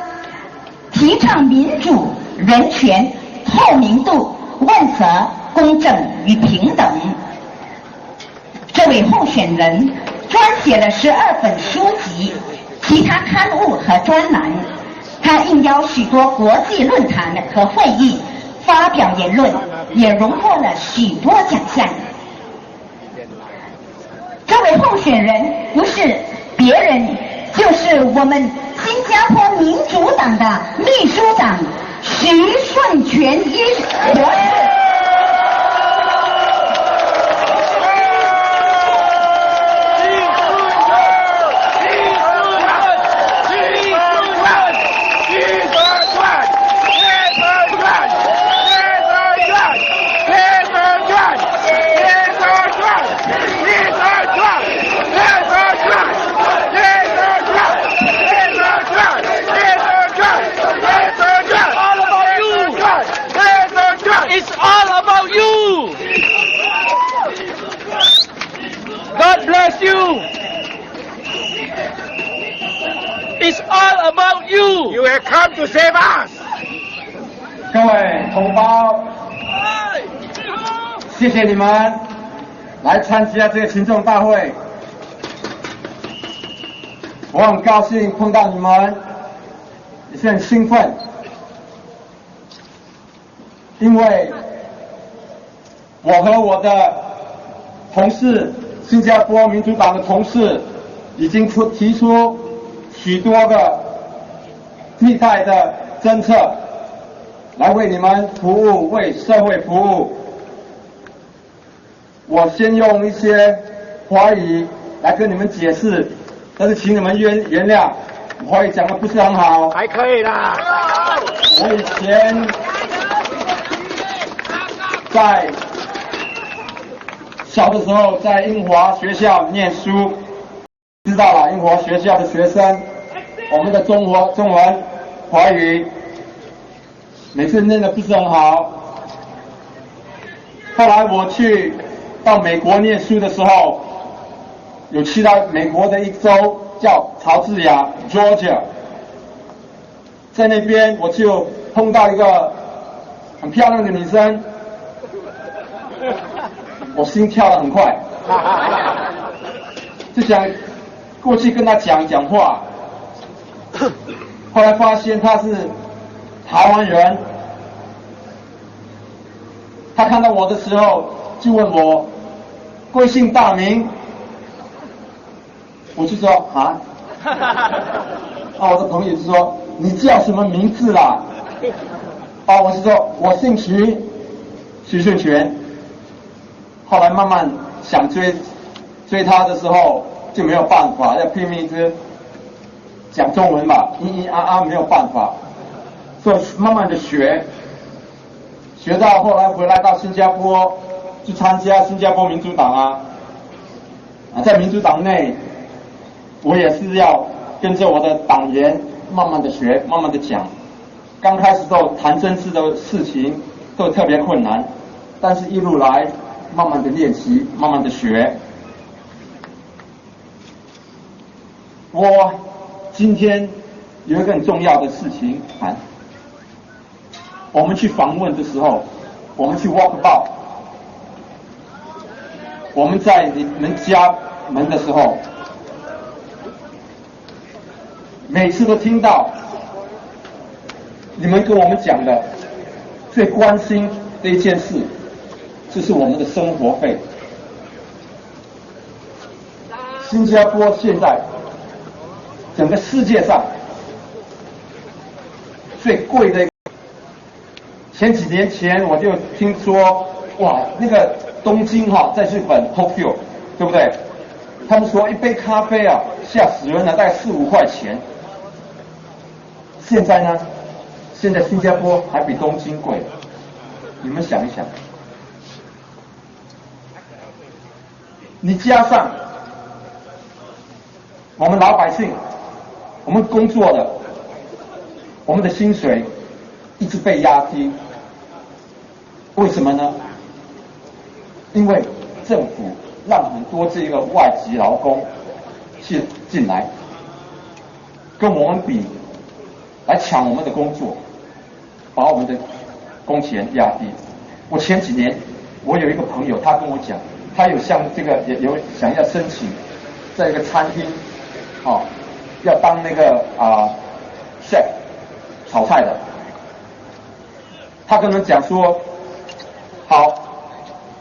提倡民主、人权、透明度、问责、公正与平等。这位候选人专写了12本书籍，其他刊物和专栏。他应邀许多国际论坛和会议，发表言论，也荣获了许多奖项。这位候选人不是别人，就是我们新加坡民主党的秘书长徐顺全博士。It's all about you. God bless you. It's all about you. You have come to save us. 各位同胞，谢谢你们来参加这个群众大会，我很高兴碰到你们，也是很兴奋，因为我和我的同事，新加坡民主党的同事，已经提出许多个替代的政策，来为你们服务，为社会服务。我先用一些华语来跟你们解释，但是请你们原谅，华语讲的不是很好。还可以啦。我以前在小的时候在英华学校念书，知道了英华学校的学生，我们的中文、华语每次念的不是很好。后来我到美国念书的时候，有去到美国的一州叫乔治亚 （Georgia）， 在那边我就碰到一个很漂亮的女生，我心跳得很快，就想过去跟她讲话，后来发现她是台湾人，她看到我的时候就问我贵姓大名，我就说啊，我的朋友就说你叫什么名字啦？我是说我姓徐，徐顺全。后来慢慢想追他的时候就没有办法，要拼命一直讲中文嘛，没有办法，所以慢慢的学到后来回来到新加坡，去参加新加坡民主党在民主党内，我也是要跟着我的党员慢慢的学，慢慢的讲。刚开始都谈政治的事情都特别困难，但是一路来慢慢的练习，慢慢的学。我今天有一个很重要的事情谈，我们去访问的时候，我们去 walkabout， 我们在你们家门的时候，每次都听到你们跟我们讲的最关心的一件事，就是我们的生活费。新加坡现在整个世界上最贵的，前几年前我就听说，哇，那个东京在日本 Tokyo， 对不对？他们说一杯咖啡吓死人了，大概4-5块钱。现在呢？现在新加坡还比东京贵，你们想一想，你加上我们老百姓，我们工作的，我们的薪水一直被压低，为什么呢？因为政府让很多这个外籍劳工进来，跟我们比，来抢我们的工作，把我们的工钱压低。我前几年，我有一个朋友，他跟我讲，他有像这个有想要申请，在一个餐厅，要当那个chef 炒菜的。他跟我讲说，好，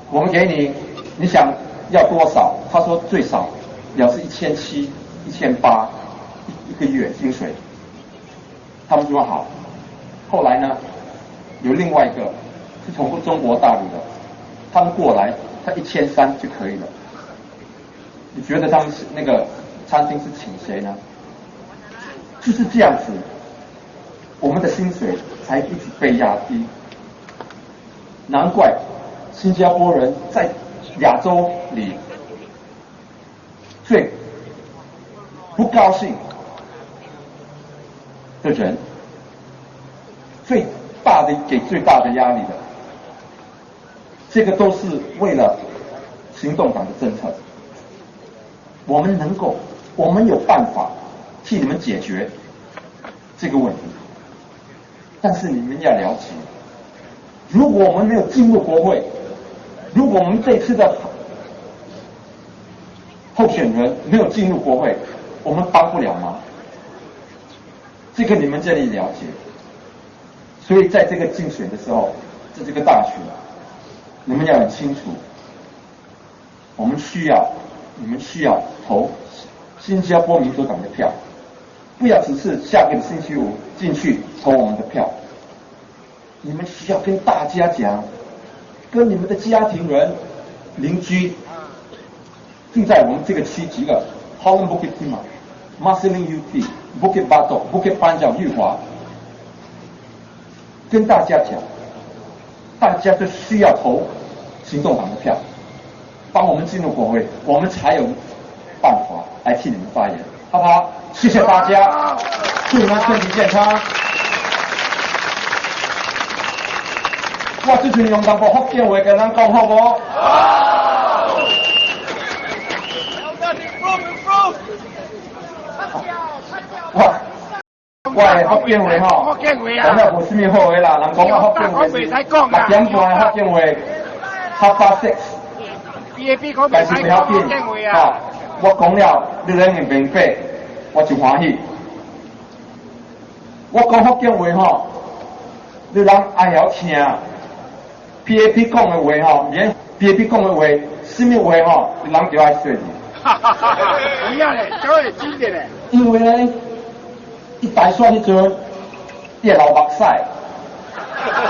我们给你，你想要多少？他说最少也是1700、1800一个月薪水。他们说好，后来呢，有另外一个是从中国大陆的，他们过来，他1300就可以了。你觉得他们那个餐厅是请谁呢？就是这样子，我们的薪水才一直被压低。难怪新加坡人在亚洲里最不高兴的人，最大的压力的，这个都是为了行动党的政策。我们有办法替你们解决这个问题，但是你们要了解，如果我们没有进入国会，如果我们这次的候选人没有进入国会，我们帮不了忙。这个你们这里了解。所以在这个竞选的时候，在这个大选，你们要很清楚，你们需要投新加坡民主党的票，不要只是下个星期五进去投我们的票。你们需要跟大家讲，跟你们的家庭人、邻居，就在我们这个区几个 Holland Bukit Timah、Marsiling-Yew、Bukit Batok、Bukit Panjang、裕华，跟大家讲，大家都需要投行动党的票，帮我们进入国会，我们才有办法来替你们发言，好不好？谢谢大家，祝你们身体健康。我之前用淡薄福建话跟咱讲好不好？我的福建话吼，讲了无什么好的啦，人讲我福建话是6点半福建话，6:30。但是不要紧，吼，我讲了，你能会明白，我就欢喜。我讲福建话吼，你人爱晓听。PAP 讲的话吼，连 PAP 讲的话，什么话吼，人就爱说。唔要咧，这是真的咧。因为咧，一大选迄阵，伊流目屎，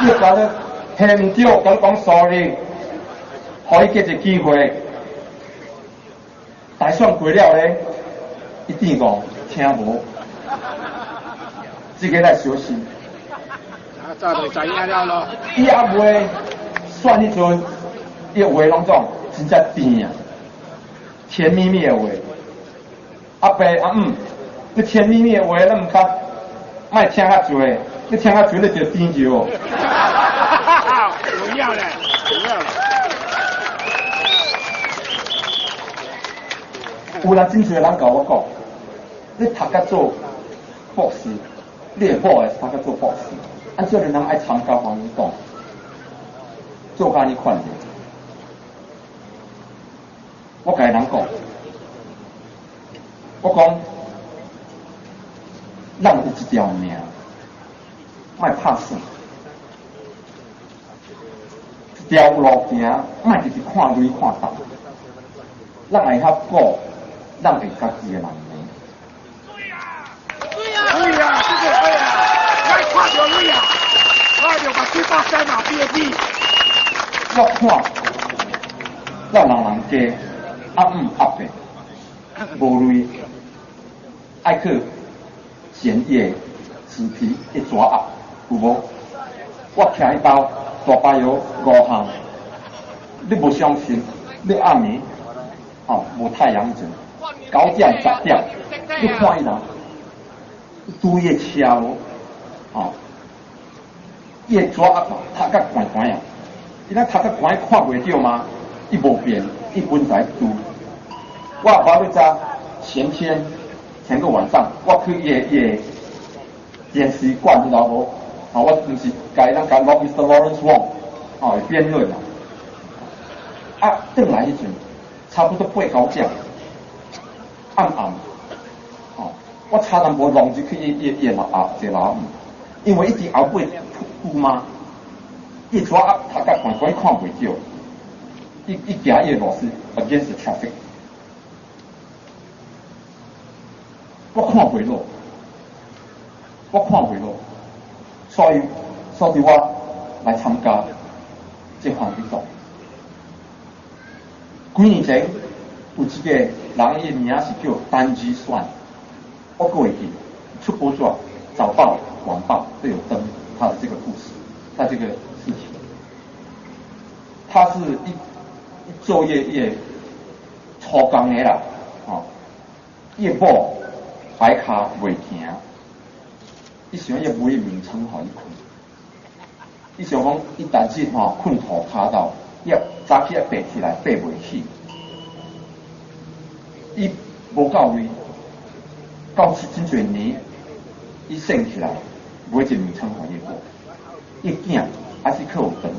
伊讲咧，县长跟讲 sorry， 可以给一个机会。大选过了咧，一定讲听无，这个来小心。早就知影了咯。伊也袂选迄阵，伊话拢总真正甜啊，甜蜜蜜的话。阿伯阿姆，你甜蜜蜜的话，咱唔捌，莫听较侪，你听较侪你就甜着哦。不要咧，不要咧。有啦，真侪人甲我讲，你读甲做博士，你会好诶，读甲做博士。按照人爱参加反运动，做甲你看着。我甲人讲，我讲，咱有一条命，莫拍算。一条路行，莫直直看累看重。咱会晓顾，咱会家己诶人命。对呀，对呀，这个对呀。看到你啊，我就把783拿 PAP。我看，咱人家阿姆阿伯无类，爱去检验纸皮一抓压，有无？我徛一包大巴油5项，你无相信？你暗暝无太阳阵，9点10点，你看伊人拄伊车无？伊会抓压头壳悬悬啊！伊那头壳悬看袂到吗？伊无变，伊本在拄。我爸你知，前个晚上，我去伊的电视馆，你知道无？我毋是甲咱甲 Mr. Lawrence Wong 辩论啊。转来迄阵，差不多8、9点，暗暗，我差淡薄弄入去伊楼，因为一直后背久嘛，伊抓压头壳悬悬看袂到，伊行伊路是 against traffic， 我看袂落，所以我来参加这项运动。几年前有一个人伊名是叫单机算，我过会记出报纸、早报、晚报都有登他的这个故事，他这个事情。他是一做业初工的啦，伊某摆骹袂行，伊想要买名称互伊困，伊想讲伊担心困土骹到，要早起爬起来爬袂起，伊无够位，到真侪年，伊醒起来买一个名称互伊过，伊囝还是靠有长，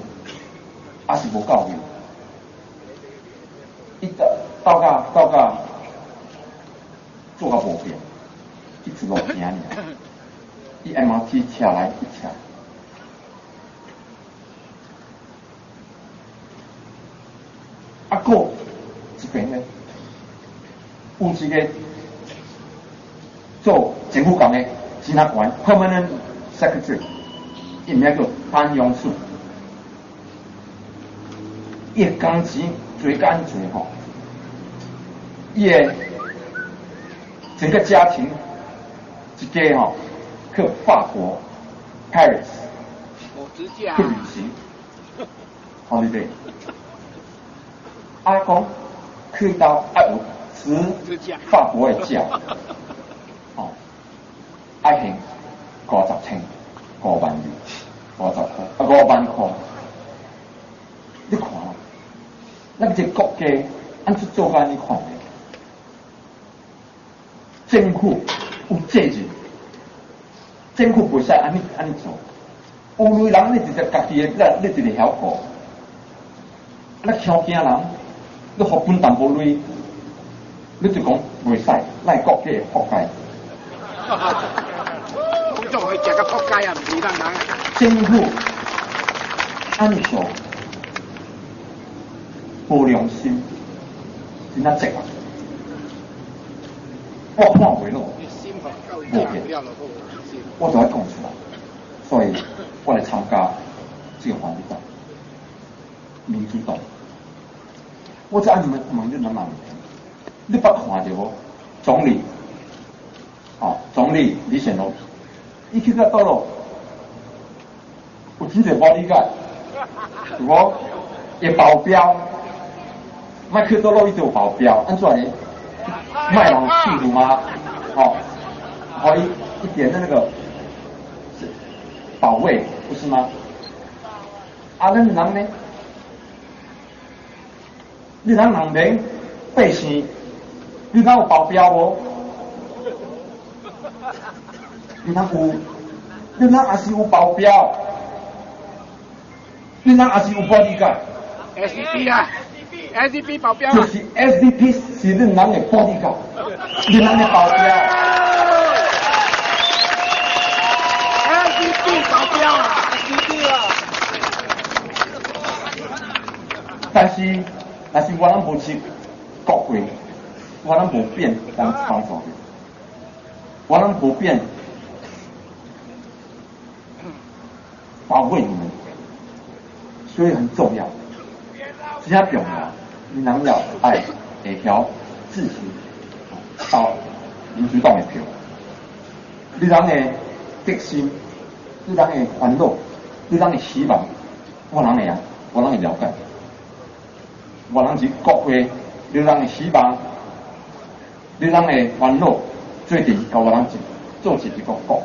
还是无够位，伊到甲做甲无变，一直落行尔。伊 MRT 车来一车，个一边呢，有一个做政府工的指挥官 （Permanent Secretary）， 伊名叫潘永顺。伊的工钱最干济吼，伊的整个家庭一家吼去法国 Paris 去旅行 holiday， 讲去到有吃法国的价，爱还50,000、5万元、5万块。你看，咱这国家按怎做安尼看的？政府有责任，政府袂使安尼做。有类人你直接家己的，你直直晓顾。咱乡间人，你互分淡薄钱，你就讲袂使，咱国家扑街。工作可以食个扑街啊，唔是咱人。政府安尼做，无良心，真啊值啊！我看袂落，无变，我就要讲出来，所以我来参加这个反对党、民主党。我再按你们问你两问题，你捌看到无？总理，总理李显龙，伊去到倒落，有真侪无理解，我嘅保镖，卖去倒落伊就有保镖，安怎呢？卖人屁股吗？可以一点的那个保卫，不是吗？咱人呢？你人民百姓，你有保镖无？你有，你也是有保镖，你也是有保理解。SDP 啊 ，SDP 保镖。就是 SDP 是你人的保理解，你人的保镖。SDP 保镖啊 ，SDP 啊。但是我人无去国会，我人无变当帮助，我人无变保卫你们，所以很重要。这样重要，你人要爱会晓支持到民主党的票，你人的决心，你人的烦恼，你人的希望，我人会啊，我人会了解。我人是国会，你人的希望，你人的烦恼，最近甲我人做一个国会。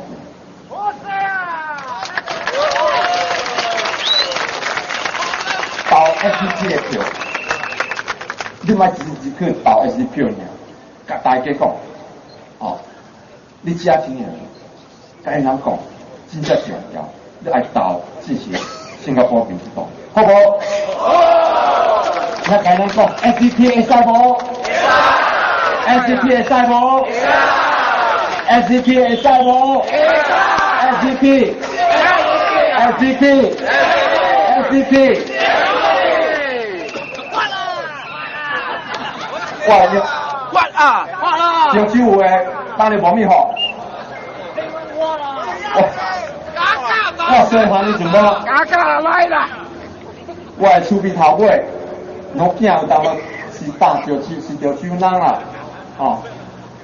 投 SDP 的票，你莫只去投 SDP 票尔，甲大家讲，你家庭人，甲因人讲，真正重要，你爱投支持新加坡民主党，好不好？好。那甲因人讲 SDP 会使无 ？SDP 会使无 ？SDP 会使无 ？SDP。刮啊！刮啦！上手有诶，当你无咪好。我细汉你怎么？假来啦！我诶厝边头尾，我囝有当个是打着手人啦，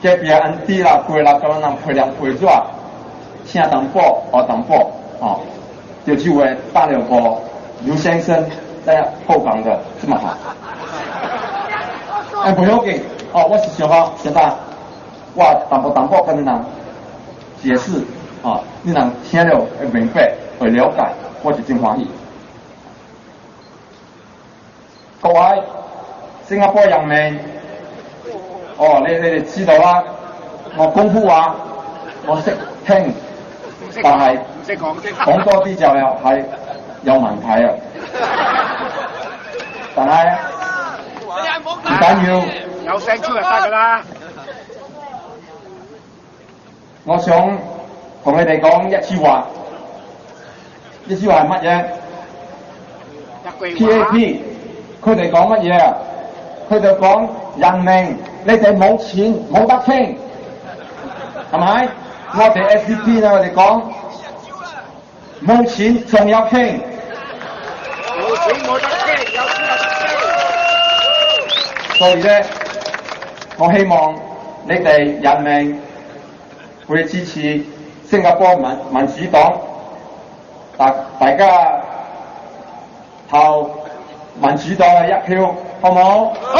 隔壁安弟啦，过来跟人批两批纸，请淡薄学淡薄，着手诶打了个刘先生在后港的这么好。不要紧，我是想讲，现在我淡薄跟你人解释，你人听了会明白，会了解，我就真欢喜。各位新加坡人民，你知道啦，我功夫啊，我識聽，但係講多啲就係有問題啊。但係緊要。有聲出就得㗎啦。我想同你哋講一句話，呢句話係乜嘢一句話。？PAP 佢哋講乜嘢啊？佢哋講人命，你哋冇錢冇得傾，係咪？我哋 SDP 咧，我哋講冇錢仲有傾。冇錢冇得傾，有錢有得傾。所以咧，我希望你哋人民會支持新加坡民主黨，大家投民主黨嘅一票，好唔好？好！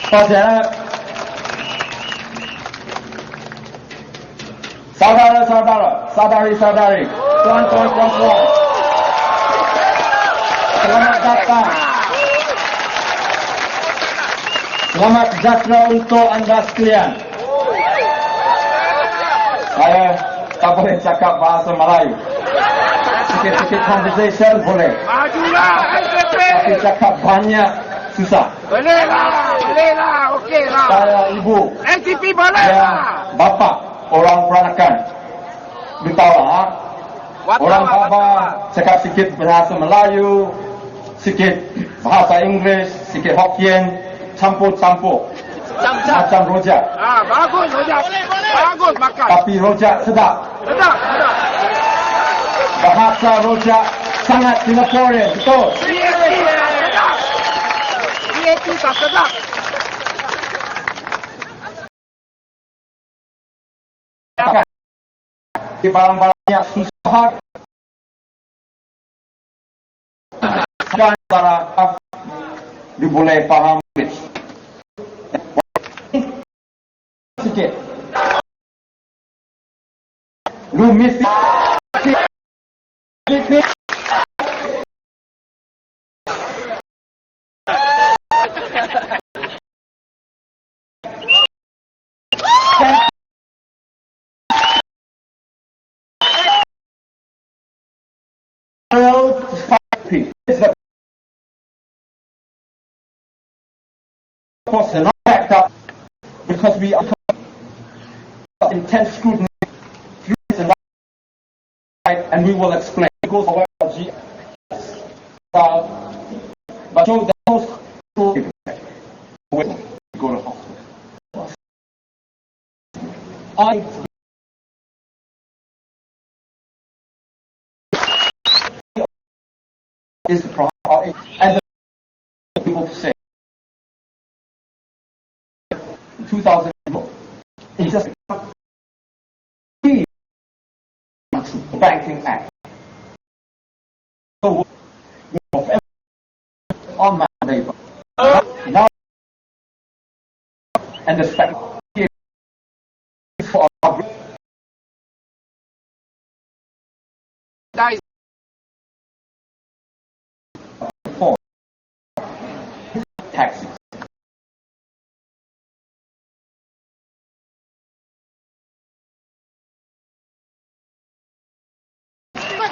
多謝。收到了，Saudari，tuan. Selamat datang. Selamat sejahtera untuk anda sekalian. Saya tak boleh cakap bahasa Melayu. Sikit-sikit conversation boleh. Majulah, SDP. Tapi cakap banyak susah. Boleh lah, okey lah. Saya ibu. SDP boleh Ya, lah. bapa orang peranakan. Beritahulah. Orang bapa cakap sikit bahasa Melayu, sikit bahasa Inggeris, sikit Hokkien, campur-campur. Macam rojak. Bagus rojak. Bagus makan. Tapi rojak sedap. Sedap. Bahasa rojak sangat Singaporean, betul? DAP tak sedap. Di barang-barangnya susah. Antara boleh faham sikit. Lu mesti Of course, they're not backed up because we are intense scrutiny and we will explain. It goes away from GRC. But show the most go to hospital. Is the problem, and the people say 2,000 people. It's just the Banking Act. So, on my labor. Now, and the spec for our taxes.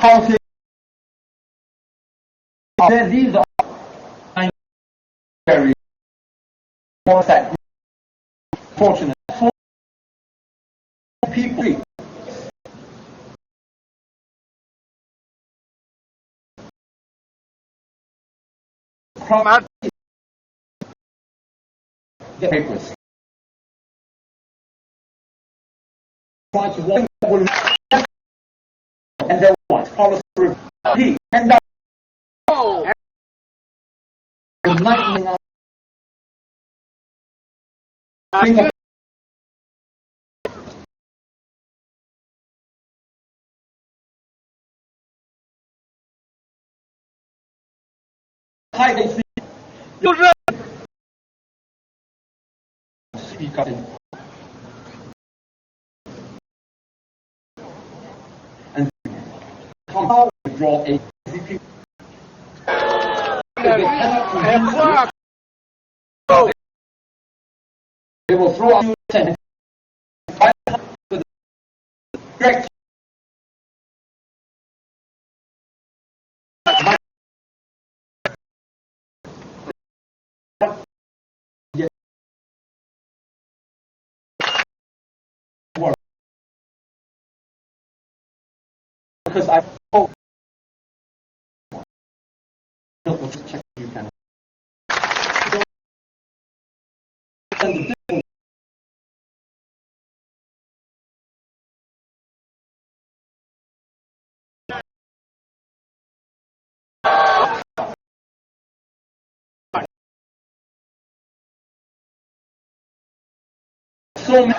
Policy. These are very that fortunate for people. From the papers. Try to walk and they want policy repeat and that enlightening us. Hi, they see. Speak up and how to draw a SDP. They will throw out and direct because I hope check you can. So many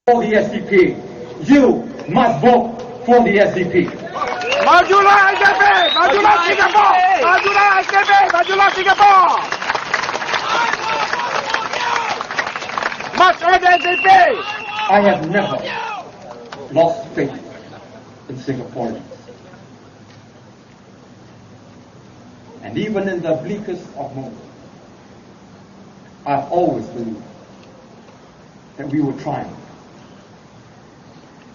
for the SDP. You must vote for the SDP. Majulah SDP! Majulah Singapore! Majulah SDP! Majulah Singapore! March on SDP! I have never lost faith in Singaporeans. And even in the bleakest of moments, I've always believed that we would triumph,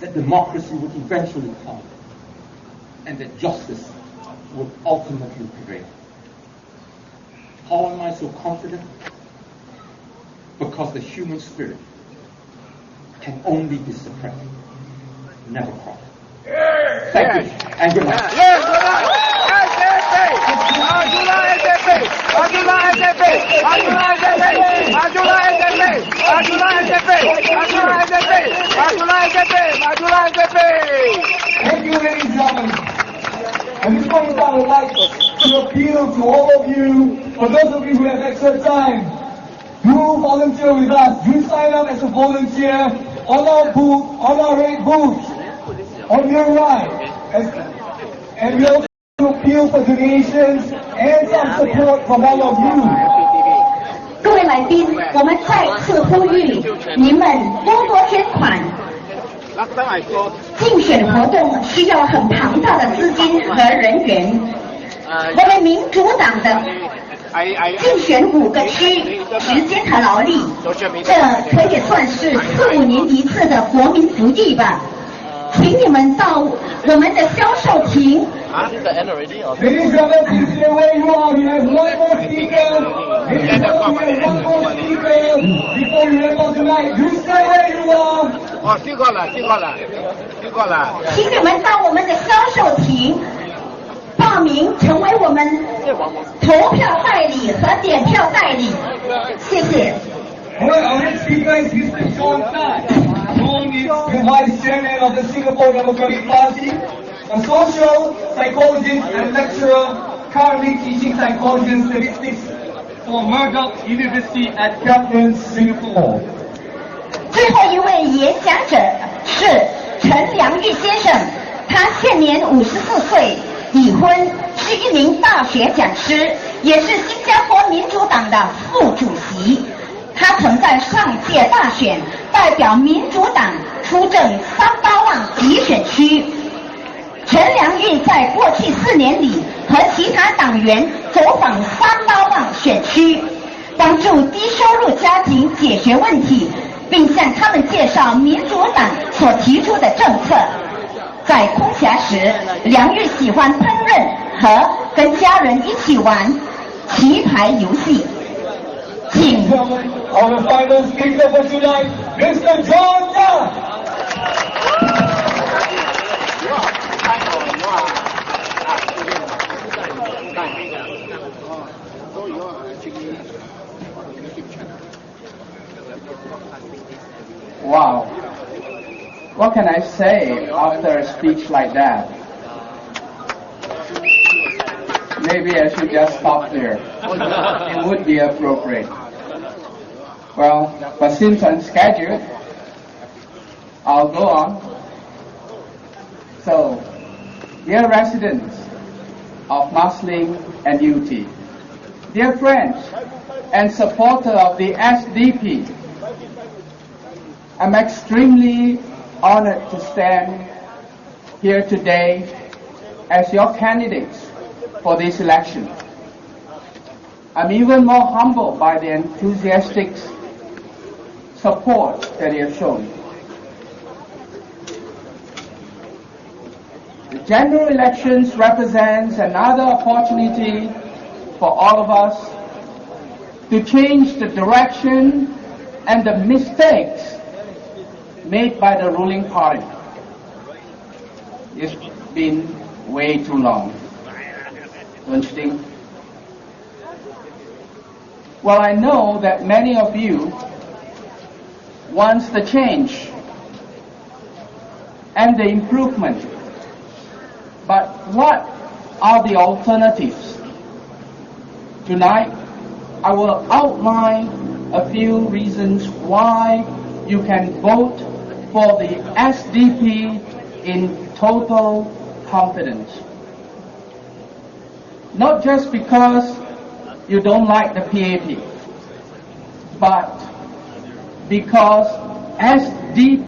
that democracy would eventually come, and that justice would ultimately prevail. How am I so confident? Because the human spirit can only be suppressed, never crossed. Thank you, and good night. Yes, good night! Majulah SDP! Majulah SDP! Majulah SDP! Majulah SDP! Majulah SDP! Majulah SDP! Majulah SDP! Majulah SDP! Thank you, ladies and gentlemen. At this point in time, I would like to appeal to all of you, for those of you who have extra time, do volunteer with us. Do sign up as a volunteer on our booth, on our red booth, on your right. And we also appeal for donations and some support from all of you. 各位来宾，我们再次呼吁您们多多捐款。竞选活动需要很庞大的资金和人员。我们民主党的竞选5个区，时间和劳力，这可以算是4、5年一次的国民福利吧。请你们到我们的销售亭。Ladies and gentlemen, please stay where you are. We have one more speaker. Ladies and gentlemen, we have one more speaker before we wrap up tonight. You stay where you are. 哦，听过了。请你们到我们的销售亭报名，成为我们投票代理和点票代理。谢谢。Alright, our next speaker is Mr. John Tan. John is the Vice Chairman of the Singapore Democratic Party, a social psychologist and lecturer currently teaching psychology and statistics for Murdoch University at Kaplan, Singapore. 最后一位演讲者是陈良玉先生，他现年54岁，已婚，是一名大学讲师，也是新加坡民主党的副主席。他曾在上届大选代表民主党出征38望集选区。陈良玉在过去4年里和其他党员走访38望选区，帮助低收入家庭解决问题，并向他们介绍民主党所提出的政策。在空暇时，梁玉喜欢烹饪和跟家人一起玩棋牌游戏。请 Our final speaker for tonight, Mr. John Tan. Wow. What can I say after a speech like that? Maybe I should just stop there. It would be appropriate. Well, but since unscheduled, I'll go on. So, dear residents of Marsiling-Yew, dear friends and supporters of the SDP, I'm extremely honored to stand here today as your candidates for this election. I'm even more humbled by the enthusiastic support that you have shown. The general elections represents another opportunity for all of us to change the direction and the mistakes made by the ruling party. It's been way too long, don't you think? Well, I know that many of you want the change and the improvement, but what are the alternatives? Tonight, I will outline a few reasons why you can vote for the SDP in total confidence. Not just because you don't like the PAP, but because SDP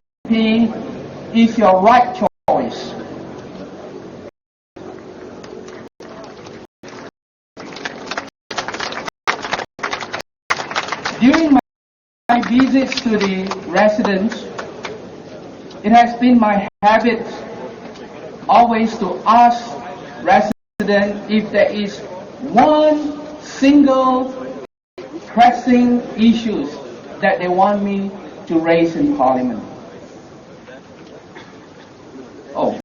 is your right choice. During my visits to the residents, it has been my habit always to ask residents if there is one single pressing issues that they want me to raise in Parliament. Oh,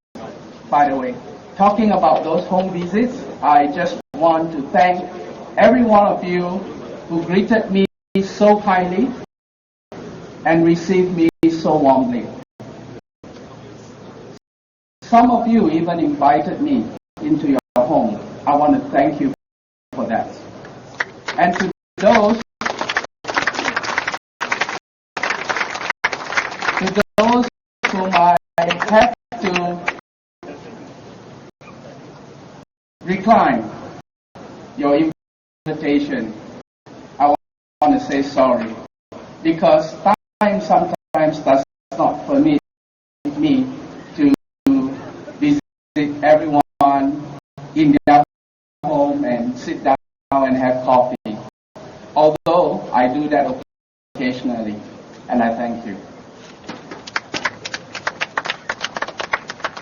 by the way, talking about those home visits, I just want to thank every one of you who greeted me so kindly and received me so warmly. Some of you even invited me into your home. I want to thank you for that. And to those whom I have to decline your invitation, I want to say sorry, because time sometimes does not permit me to visit everyone in their home and sit down and have coffee. Although I do that occasionally, and I thank you.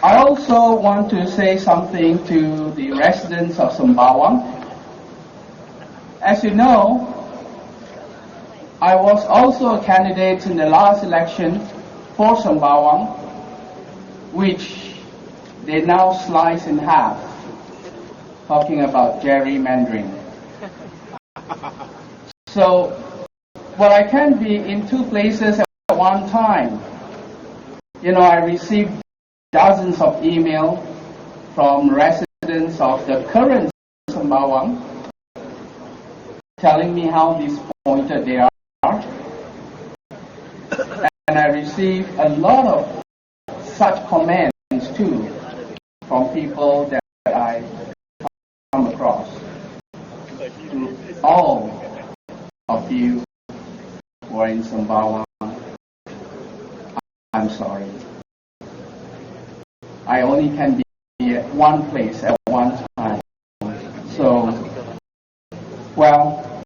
I also want to say something to the residents of Sembawang. As you know, I was also a candidate in the last election for Sembawang, which they now slice in half, talking about gerrymandering. So, well, I can't be in two places at one time. You know, I received dozens of emails from residents of the current Sembawang telling me how disappointed they are. And I received a lot of such comments too from people that I come across. To all of you who are in Sembawang, I'm sorry. I only can be at one place at one time. So, well,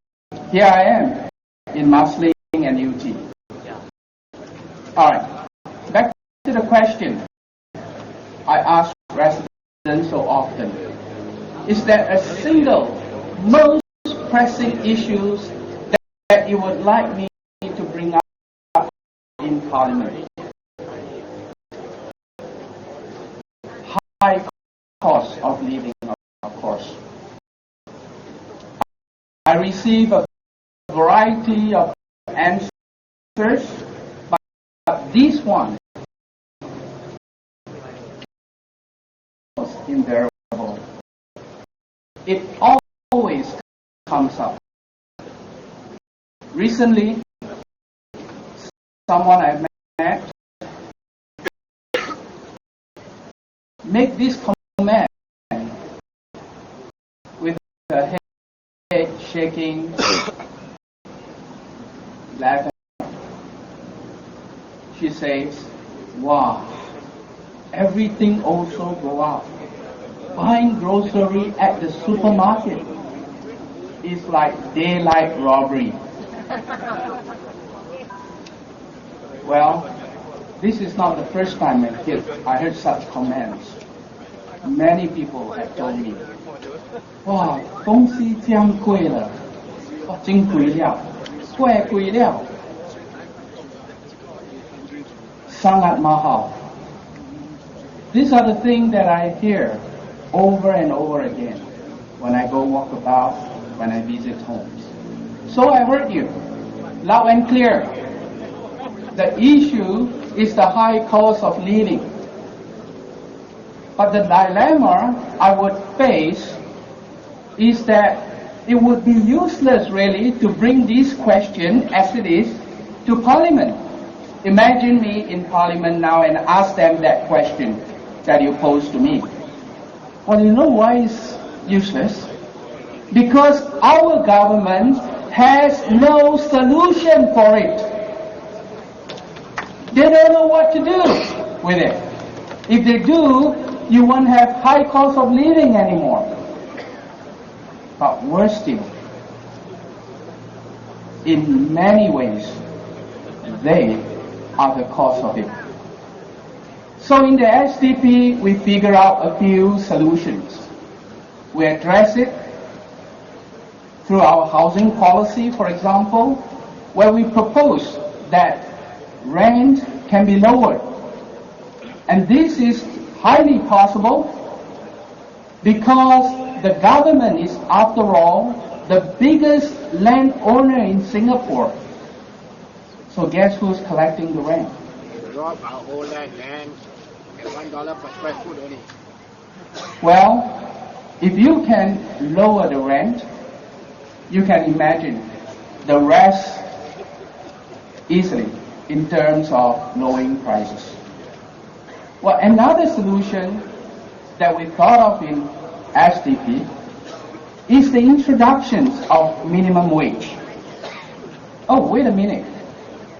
here I am in Marsiling-Yew. Alright, back to the question I ask residents so often. Is there a single, most pressing issues that you would like me to bring up in Parliament? High cost of living, of course. I receive a variety of answers, but this one was invariable. It always comes up. Recently, someone I met make this comment with her head shaking, laughing. She says, "Wow, everything also go up. Buying grocery at the supermarket is like daylight robbery." Well, this is not the first time I heard such comments. Many people have told me, "Wow, 东西这样贵了，真贵了，怪贵了。Sangat mahal. These are the things that I hear over and over again when I go walk about, when I visit homes. So I heard you, loud and clear. The issue is the high cost of living. But the dilemma I would face is that it would be useless really to bring this question as it is to Parliament. Imagine me in Parliament now and ask them that question that you posed to me. Well, you know why it's useless? Because our government has no solution for it. They don't know what to do with it. If they do, you won't have high cost of living anymore. But worse still, in many ways, they are the cause of it. So in the SDP, we figure out a few solutions. We address it through our housing policy, for example, where we propose that rent can be lowered. And this is highly possible because the government is, after all, the biggest landowner in Singapore. So guess who's collecting the rent? Drop our whole land at $1 per square foot only. Well, if you can lower the rent, you can imagine the rest easily in terms of lowering prices. Well, another solution that we thought of in SDP is the introduction of minimum wage. Oh, wait a minute.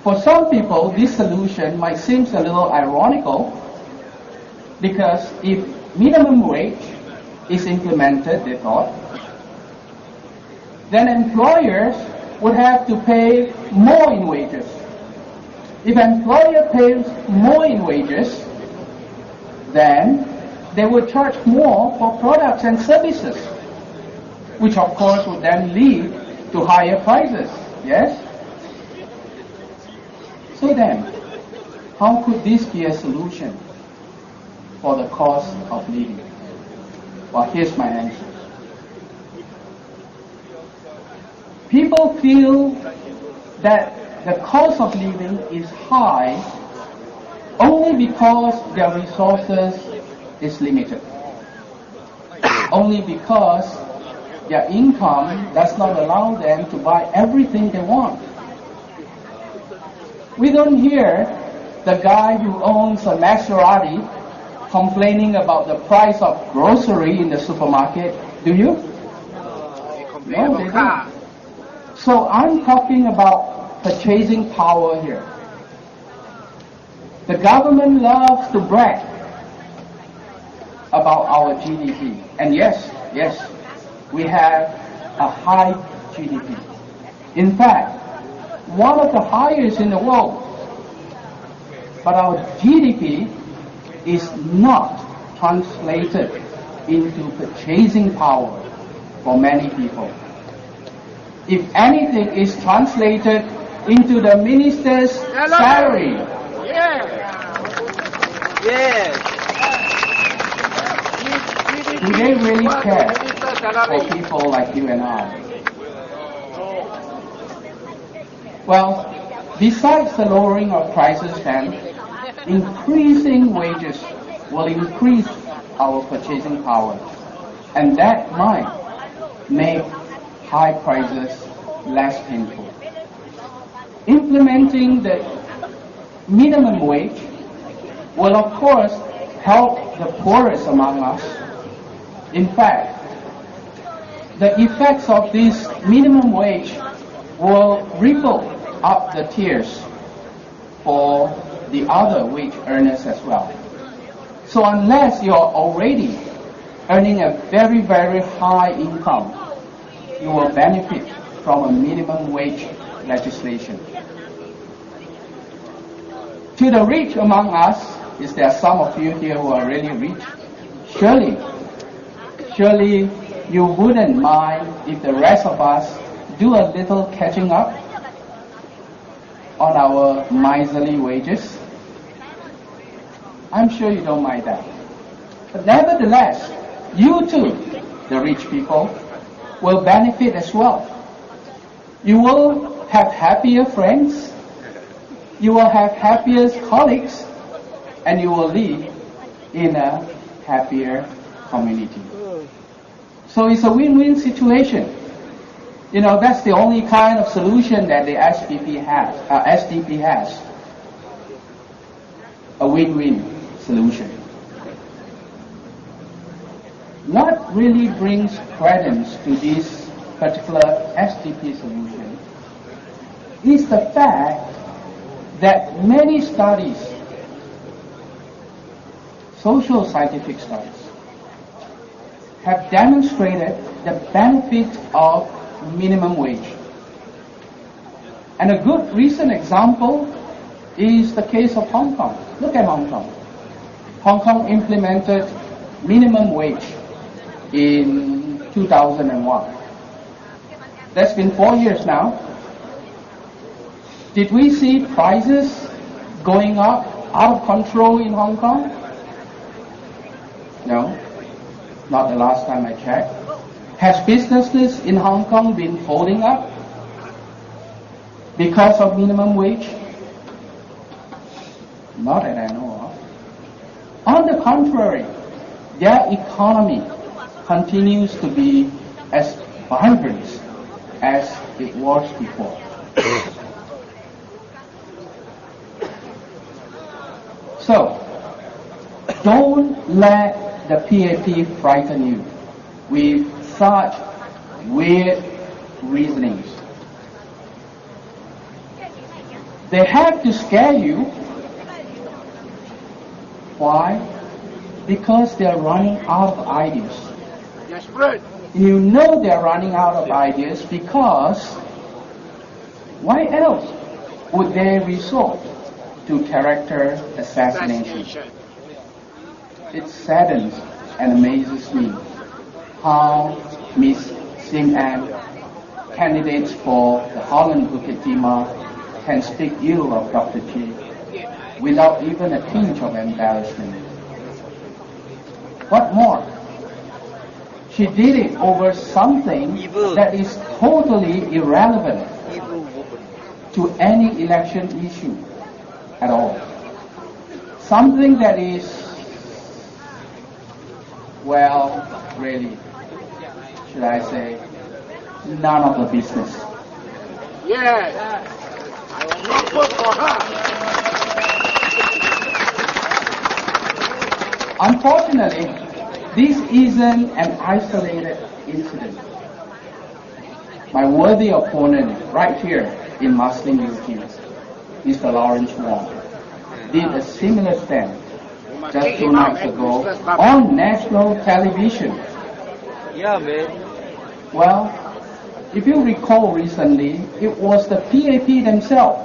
For some people, this solution might seem a little ironical because if minimum wage is implemented, they thought, then employers would have to pay more in wages. If employer pays more in wages, then they would charge more for products and services, which of course would then lead to higher prices, yes? So then, how could this be a solution for the cost of living? Well, here's my answer. People feel that the cost of living is high only because their resources is limited. Only because their income does not allow them to buy everything they want. We don't hear the guy who owns a Maserati complaining about the price of grocery in the supermarket, do you? No, they don't. So I'm talking about purchasing power here. The government loves to brag about our GDP. And yes, we have a high GDP. In fact, one of the highest in the world. But our GDP is not translated into purchasing power for many people. If anything is translated into the minister's salary. Do they really care for people like you and I? Well, besides the lowering of prices then, increasing wages will increase our purchasing power. And that might make high prices less painful. Implementing the minimum wage will of course help the poorest among us. In fact, the effects of this minimum wage will ripple up the tiers for the other wage earners as well. So unless you're already earning a very, very high income, you will benefit from a minimum wage legislation. To the rich among us, is there some of you here who are really rich? Surely you wouldn't mind if the rest of us do a little catching up on our miserly wages. I'm sure you don't mind that. But nevertheless, you too, the rich people, will benefit as well. You will have happier friends, you will have happier colleagues, and you will live in a happier community. So it's a win-win situation. You know, that's the only kind of solution that the SDP has. A win-win solution. What really brings credence to this particular SDP solution is the fact that many studies, social scientific studies, have demonstrated the benefit of minimum wage. And a good recent example is the case of Hong Kong. Look at Hong Kong. Hong Kong implemented minimum wage in 2001. That's been 4 years now. Did we see prices going up out of control in Hong Kong? No, not the last time I checked. Has businesses in Hong Kong been holding up because of minimum wage? Not that I know of. On the contrary, their economy continues to be as vibrant as it was before. So, don't let the PAP frighten you with such weird reasonings. They have to scare you. Why? Because they're running out of ideas. Yes, right. You know they're running out of ideas because why else would they resort to character assassination? It saddens and amazes me how Miss Sim Ann, candidates for the Holland Bukit Timah, can speak ill of Dr. Chee without even a tinge of embarrassment. What more? She did it over something that is totally irrelevant to any election issue at all. Something that is, well, really, should I say, none of the business. Yes. I will not vote for her. Unfortunately, this isn't an isolated incident. My worthy opponent right here in Marsiling-Yew, Mr. Lawrence Wong, did a similar stand just 2 nights ago on national television. Yeah, man. Well, if you recall recently, it was the PAP themselves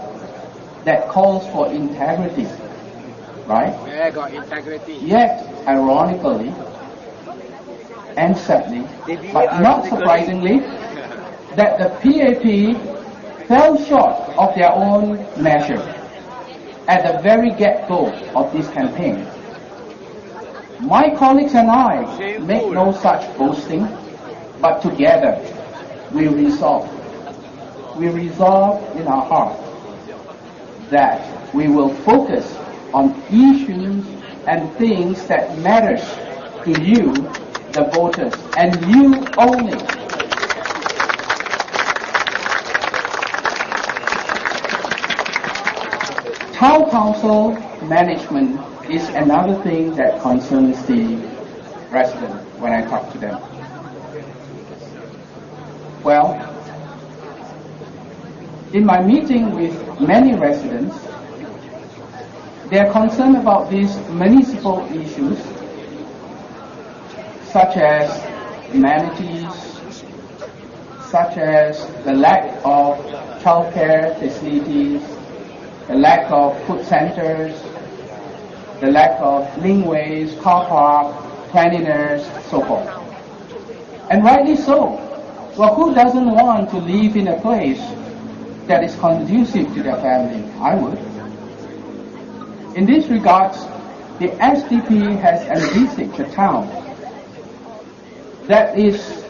that calls for integrity, right? Yeah, got integrity. Yet, ironically and sadly, but not surprisingly, that the PAP fell short of their own measure at the very get-go of this campaign. My colleagues and I make no such boasting, but together we resolve in our heart that we will focus on issues and things that matters to you, the voters, and you only. Town council management is another thing that concerns the residents when I talk to them. Well, in my meeting with many residents, they are concerned about these municipal issues such as amenities, such as the lack of childcare facilities, the lack of food centers, the lack of linkways, car park, cleanliness, so forth. And rightly so. Well, who doesn't want to live in a place that is conducive to their family? I would. In this regards, the SDP has envisaged a town that is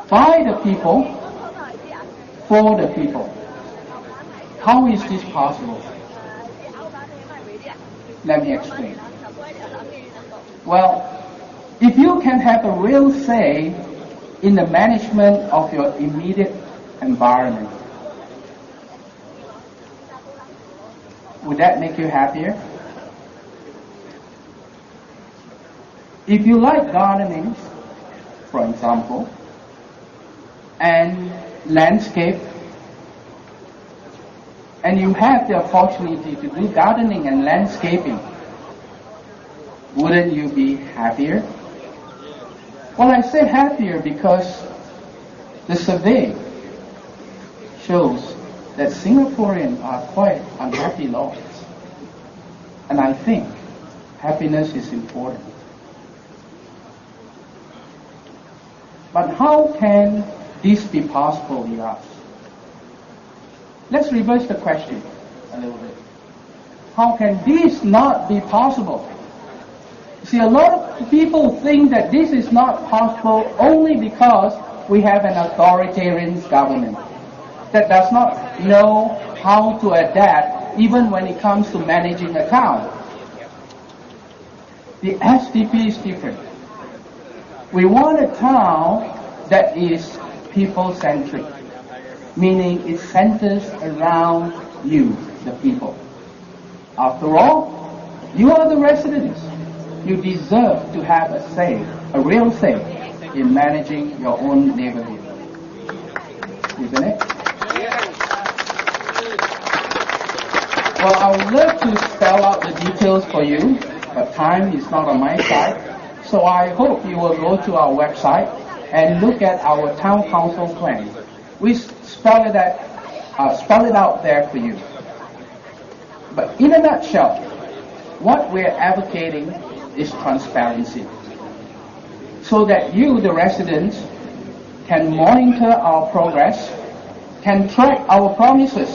by the people, for the people. How is this possible? Let me explain. Well, if you can have a real say in the management of your immediate environment, would that make you happier? If you like gardening, for example, and landscape, and you have the opportunity to do gardening and landscaping, wouldn't you be happier? Well, I say happier because the survey shows that Singaporeans are quite unhappy lot. And I think happiness is important. But how can this be possible, you ask? Let's reverse the question a little bit. How can this not be possible? See, a lot of people think that this is not possible only because we have an authoritarian government that does not know how to adapt even when it comes to managing a town. The SDP is different. We want a town that is people-centric, meaning it centers around you, the people. After all, you are the residents. You deserve to have a say, a real say, in managing your own neighborhood. Isn't it? Well, I would love to spell out the details for you, but time is not on my side. So I hope you will go to our website and look at our town council plan. We spell it out there for you. But in a nutshell, what we're advocating is transparency, so that you, the residents, can monitor our progress, can track our promises,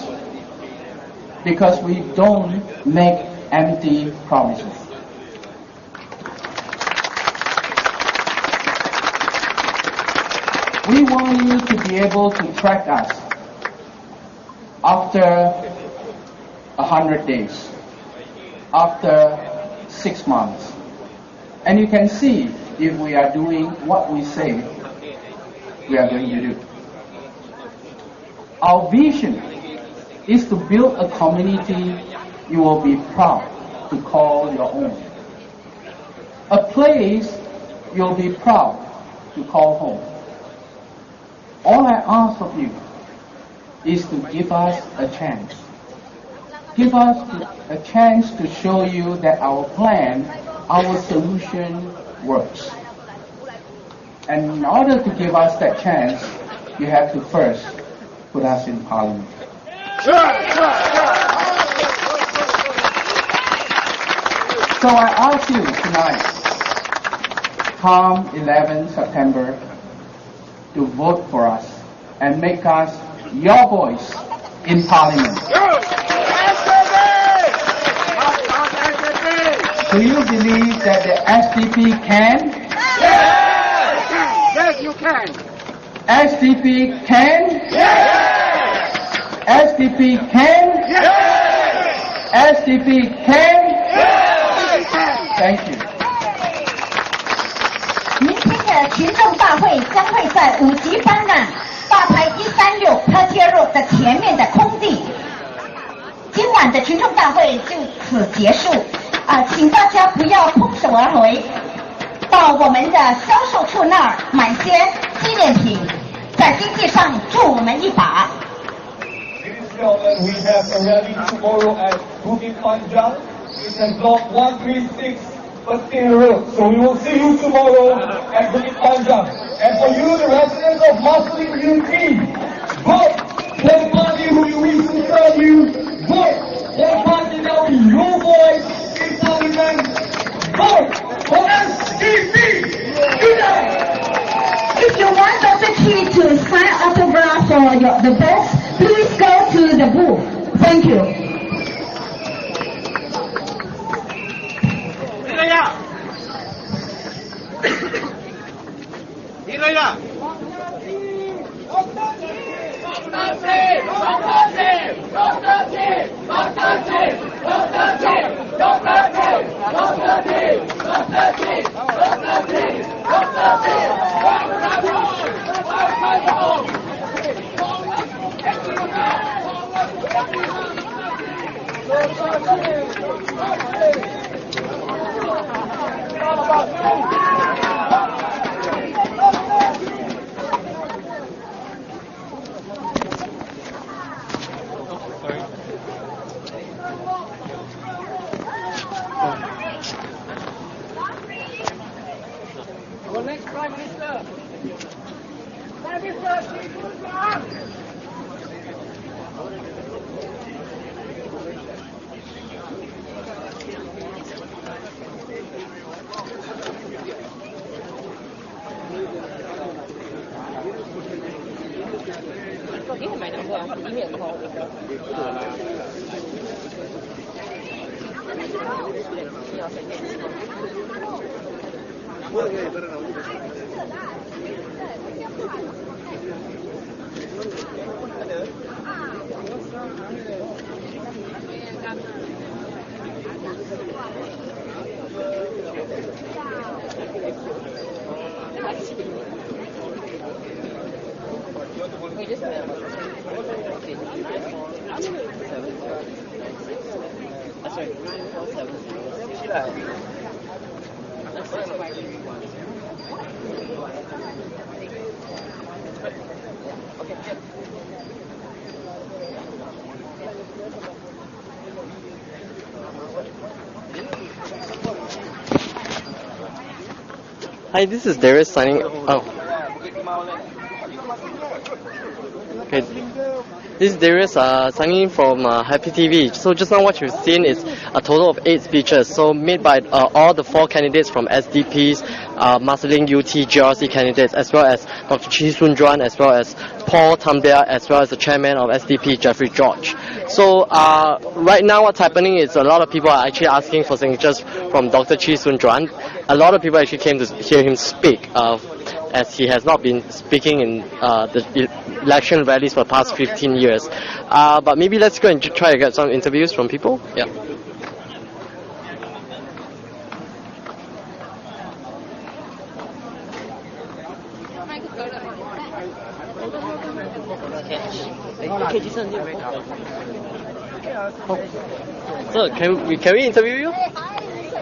because we don't make empty promises. We want you to be able to track us after 100 days, after 6 months. And you can see if we are doing what we say we are going to do. Our vision is to build a community you will be proud to call your own. A place you'll be proud to call home. All I ask of you is to give us a chance. Give us a chance to show you that our plan, our solution works. And in order to give us that chance, you have to first put us in Parliament. So I ask you tonight, come 11 September, to vote for us and make us your voice in Parliament. Do you believe that the SDP can? Yes! Yes, you can. SDP can? Yes! SDP can? Yes! SDP can? Yes! Thank you. 明天的群众大会将会在5级班南大排136特街路的前面的空地。今晚的群众大会就此结束，请大家不要空手而回，到我们的销售处那儿买些纪念品，在经济上助我们一把。Ladies and gentlemen, we have a rally tomorrow at Bukit Panjang. It's at block 136. So we will see you tomorrow at Bukit Panjang. And for you, the residents of Marsiling-Yew, vote for the party who you wish to serve you. Vote for the party that will be your voice in Parliament. Vote for SDP. Unite! If you want the key to Thank you. Our next Prime Minister. Prime Minister Chee Soon Juan. Hi, this is Darius signing. Oh. Okay. This is Darius signing in from Happy TV. So just now what you've seen is a total of 8 speeches. So made by all the 4 candidates from SDP's Marsiling-Yew GRC candidates, as well as Dr. Chee Soon Juan, as well as Paul Tambia, as well as the chairman of SDP, Jeffrey George. So right now what's happening is a lot of people are actually asking for signatures from Dr. Chee Soon Juan. A lot of people actually came to hear him speak, as he has not been speaking in the election rallies for the past 15 years. But maybe let's go and try to get some interviews from people. Yeah. So can we interview you?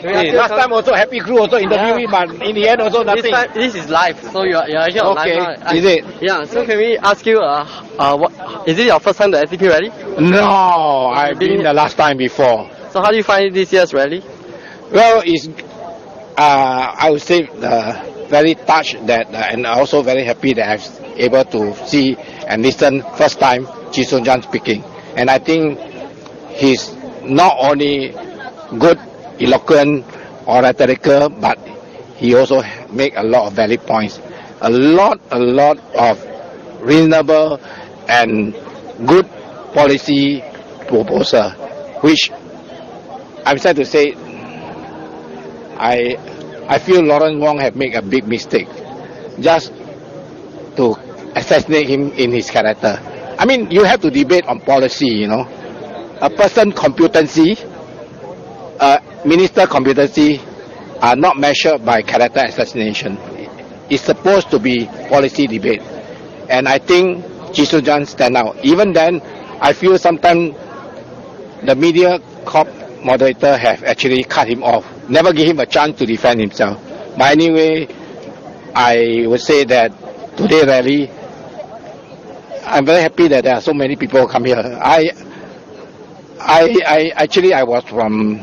Last time also Happy Crew also interviewed me, but in the end also nothing. This is live, so you're actually on live now. Is it? Yeah. So can we ask you, what is it your first time to SDP rally? No, I've been the last time before. So how do you find this year's rally? Well, it's I would say very touched that, and also very happy that I was able to see and listen first time Chee Soon Juan speaking, and I think he's not only good, eloquent or rhetorical, but he also make a lot of valid points, a lot of reasonable and good policy proposal, which I'm sad to say I feel Lawrence Wong have made a big mistake just to assassinate him in his character. I mean, you have to debate on policy, you know. A person competency, minister competency are not measured by character assassination. It's supposed to be policy debate. And I think Chee Soon Juan stand out. Even then, I feel sometimes the media corp moderator have actually cut him off, never give him a chance to defend himself. But anyway, I would say that today rally, I'm very happy that there are so many people come here. I was from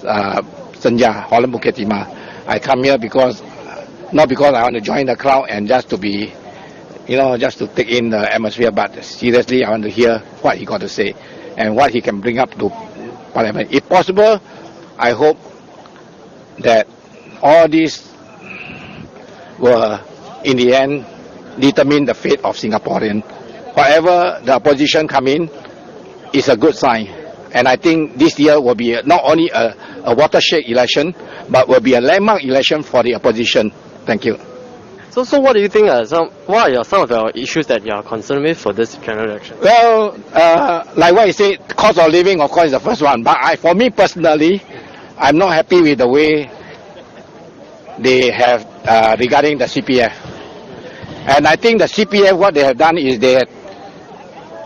Senja, Holland Bukit Timah. I come here because, not because I want to join the crowd and just to be, you know, just to take in the atmosphere, but seriously I want to hear what he got to say and what he can bring up to Parliament. If possible, I hope that all this will, in the end, determine the fate of Singaporeans. Whatever the opposition come in, is a good sign. And I think this year will be not only a watershed election, but will be a landmark election for the opposition. Thank you. So what do you think what are some of the issues that you are concerned with for this general election? Well, like what I said, cost of living, of course, is the first one. But for me personally, I'm not happy with the way they have regarding the CPF. And I think the CPF, what they have done is they have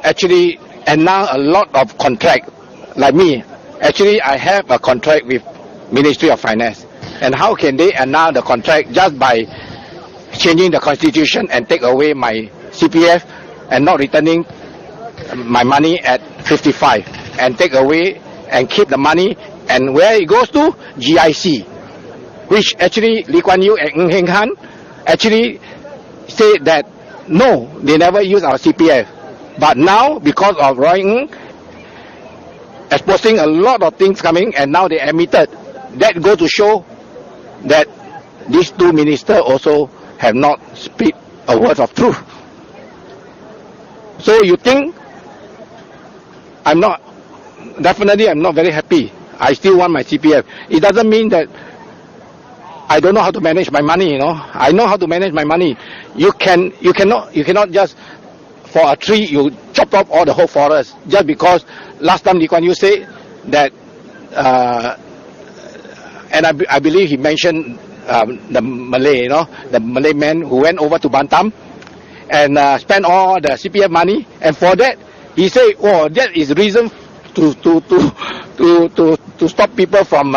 actually announced a lot of contract. Like me, actually I have a contract with Ministry of Finance. And how can they announce the contract just by changing the constitution and take away my CPF and not returning my money at 55 and take away and keep the money, and where it goes to? GIC, which actually Lee Kuan Yew and Ng Heng Han actually say that no, they never use our CPF. But now, because of Roy Ng exposing a lot of things coming, and now they admitted, that go to show that these two ministers also have not speak a word of truth. So you think I'm not very happy. I still want my CPF. It doesn't mean that I don't know how to manage my money, I know how to manage my money. You cannot just for a tree you chop up all the whole forest just because last time Lee Kuan Yew said that and I believe he mentioned the Malay, the Malay man who went over to Bantam and spent all the CPF money, and for that he said, oh, that is reason to stop people from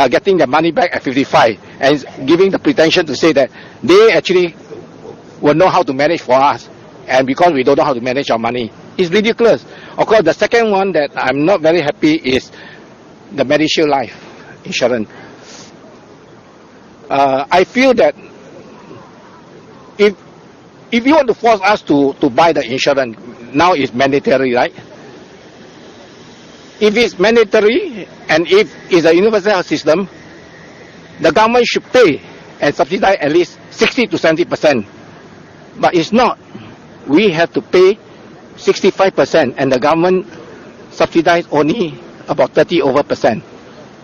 getting their money back at 55, and giving the pretension to say that they actually will know how to manage for us, and because we don't know how to manage our money. It's ridiculous. Of course, the second one that I'm not very happy is the MediShield Life insurance. I feel that if you want to force us to buy the insurance, now it's mandatory, right? If it's mandatory and if it's a universal health system, the government should pay and subsidize at least 60 to 70%. But it's not. We have to pay 65%, and the government subsidize only about 30%.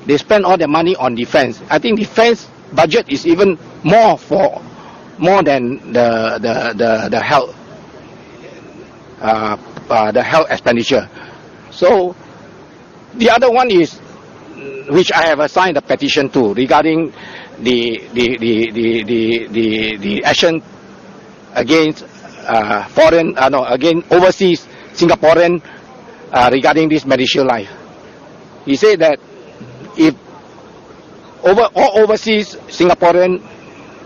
They spend all their money on defense. I think defense budget is even more than the health expenditure. So the other one is, which I have assigned a petition to, regarding the action against against overseas Singaporean regarding this MediShield Life. He said that if all overseas Singaporean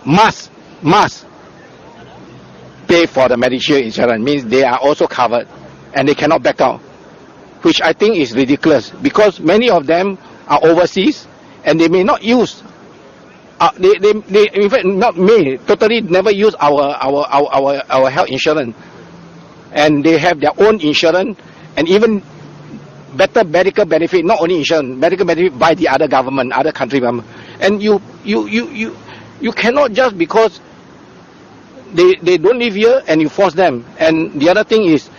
must pay for the MediShield insurance, means they are also covered and they cannot back out, which I think is ridiculous, because many of them are overseas and they may not use they in fact not may totally never use our health insurance, and they have their own insurance and even better medical benefit, not only insurance, medical benefit by the other government, other country government. And you cannot just because they don't live here and you force them. And the other thing is,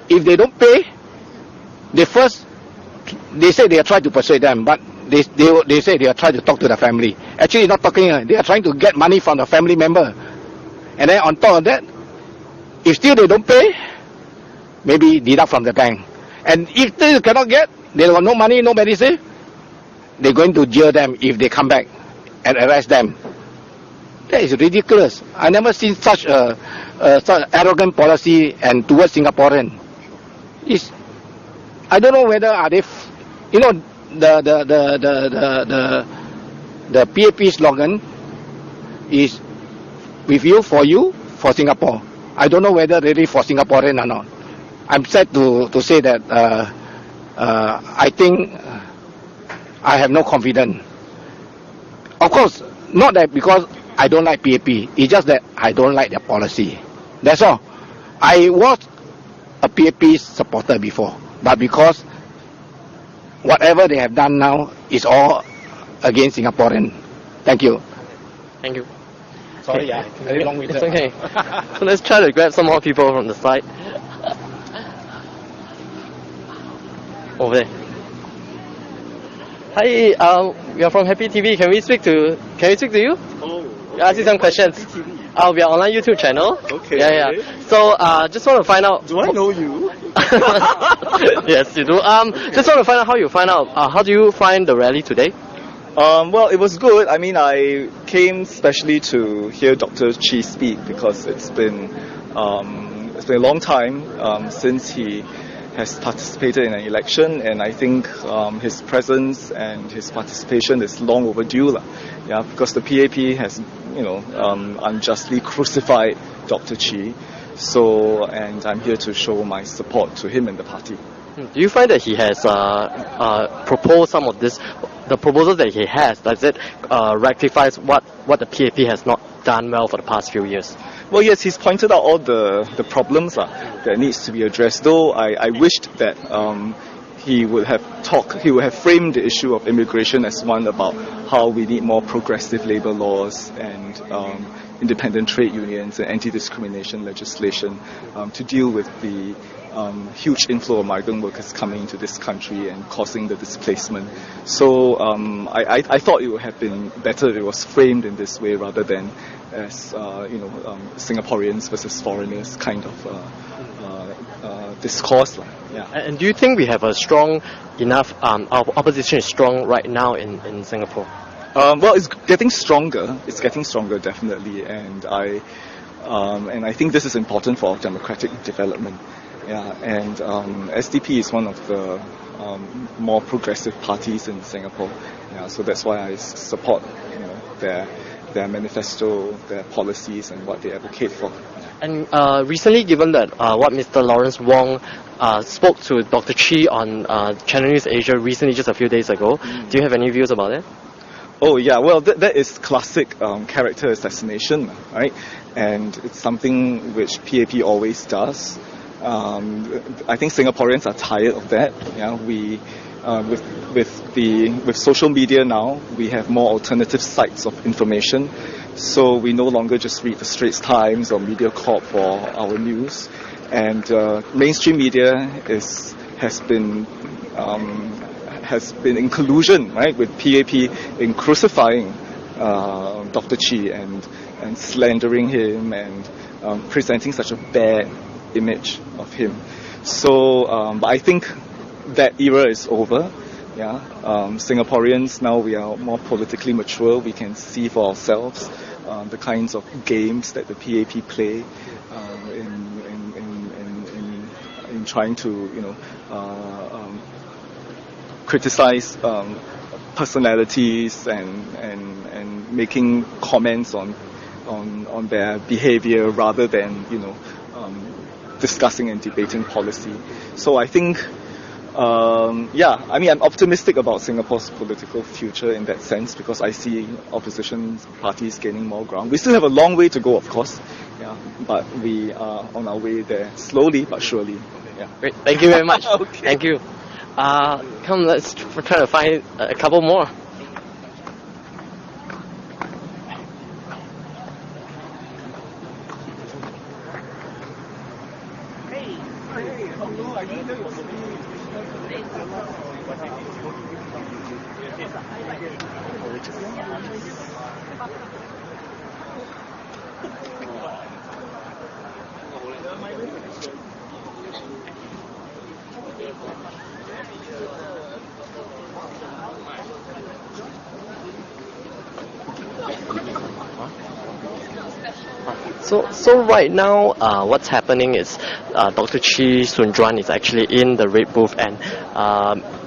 if they don't pay, they say they are trying to persuade them, but they say they are trying to talk to the family. Actually not talking, they are trying to get money from the family member. And then on top of that, if still they don't pay, maybe deduct from the bank. And if they cannot get, they got no money, no medicine, they're going to jail them if they come back and arrest them. That is ridiculous. I never seen such a such arrogant policy and towards Singaporean. I don't know whether are they, the PAP slogan is with you, for Singapore. I don't know whether really for Singaporean or not. I'm sad to say that I think I have no confidence. Of course, not that because I don't like PAP. It's just that I don't like their policy. That's all. I was a PAP supporter before, but because whatever they have done now is all against Singaporean. Thank you. Thank you. Sorry, very long with It's okay. So let's try to grab some more people from the side. Over there. Hi, we are from Happy TV. Can we speak to you? Oh, Ask you some questions. We are online YouTube channel. Okay. Yeah. So, just want to find out. Do I know you? Yes, you do. Just want to find out how you find out. How do you find the rally today? Well, it was good. I mean, I came specially to hear Dr. Chee speak because it's been a long time since he has participated in an election, and I think his presence and his participation is long overdue, yeah, because the PAP has, unjustly crucified Dr. Chee. So, and I'm here to show my support to him and the party. Do you find that he has proposed some of the proposals that he has, does it rectifies what the PAP has not done well for the past few years? Well, yes, he's pointed out all the problems that needs to be addressed. Though I wished that he would have framed the issue of immigration as one about how we need more progressive labor laws and independent trade unions and anti-discrimination legislation to deal with the huge inflow of migrant workers coming into this country and causing the displacement. So I thought it would have been better if it was framed in this way rather than as Singaporeans versus foreigners kind of discourse. Yeah. And do you think we have a strong enough our opposition is strong right now in Singapore? Well, it's getting stronger. It's getting stronger, definitely, and I think this is important for our democratic development. Yeah, and SDP is one of the more progressive parties in Singapore. Yeah, so that's why I support their manifesto, their policies, and what they advocate for. And recently, given that what Mr. Lawrence Wong spoke to Dr. Chee on Channel News Asia recently, just a few days ago, do you have any views about it? Oh yeah, well that is classic character assassination, right? And it's something which PAP always does. I think Singaporeans are tired of that. Yeah, we with social media now, we have more alternative sites of information. So we no longer just read the Straits Times or MediaCorp for our news, and mainstream media has been in collusion, right, with PAP in crucifying Dr. Chee and slandering him and presenting such a bad image of him. So, but I think that era is over. Yeah, Singaporeans now, we are more politically mature. We can see for ourselves the kinds of games that the PAP play in trying to criticize personalities and making comments on their behavior rather than discussing and debating policy. So I think I'm optimistic about Singapore's political future in that sense because I see opposition parties gaining more ground. We still have a long way to go, of course, but we are on our way there, slowly but surely. Yeah. Great, thank you very much. Okay. Thank you. Come, let's try to find a couple more. So right now, what's happening is Dr. Chee Soon Juan is actually in the red booth, and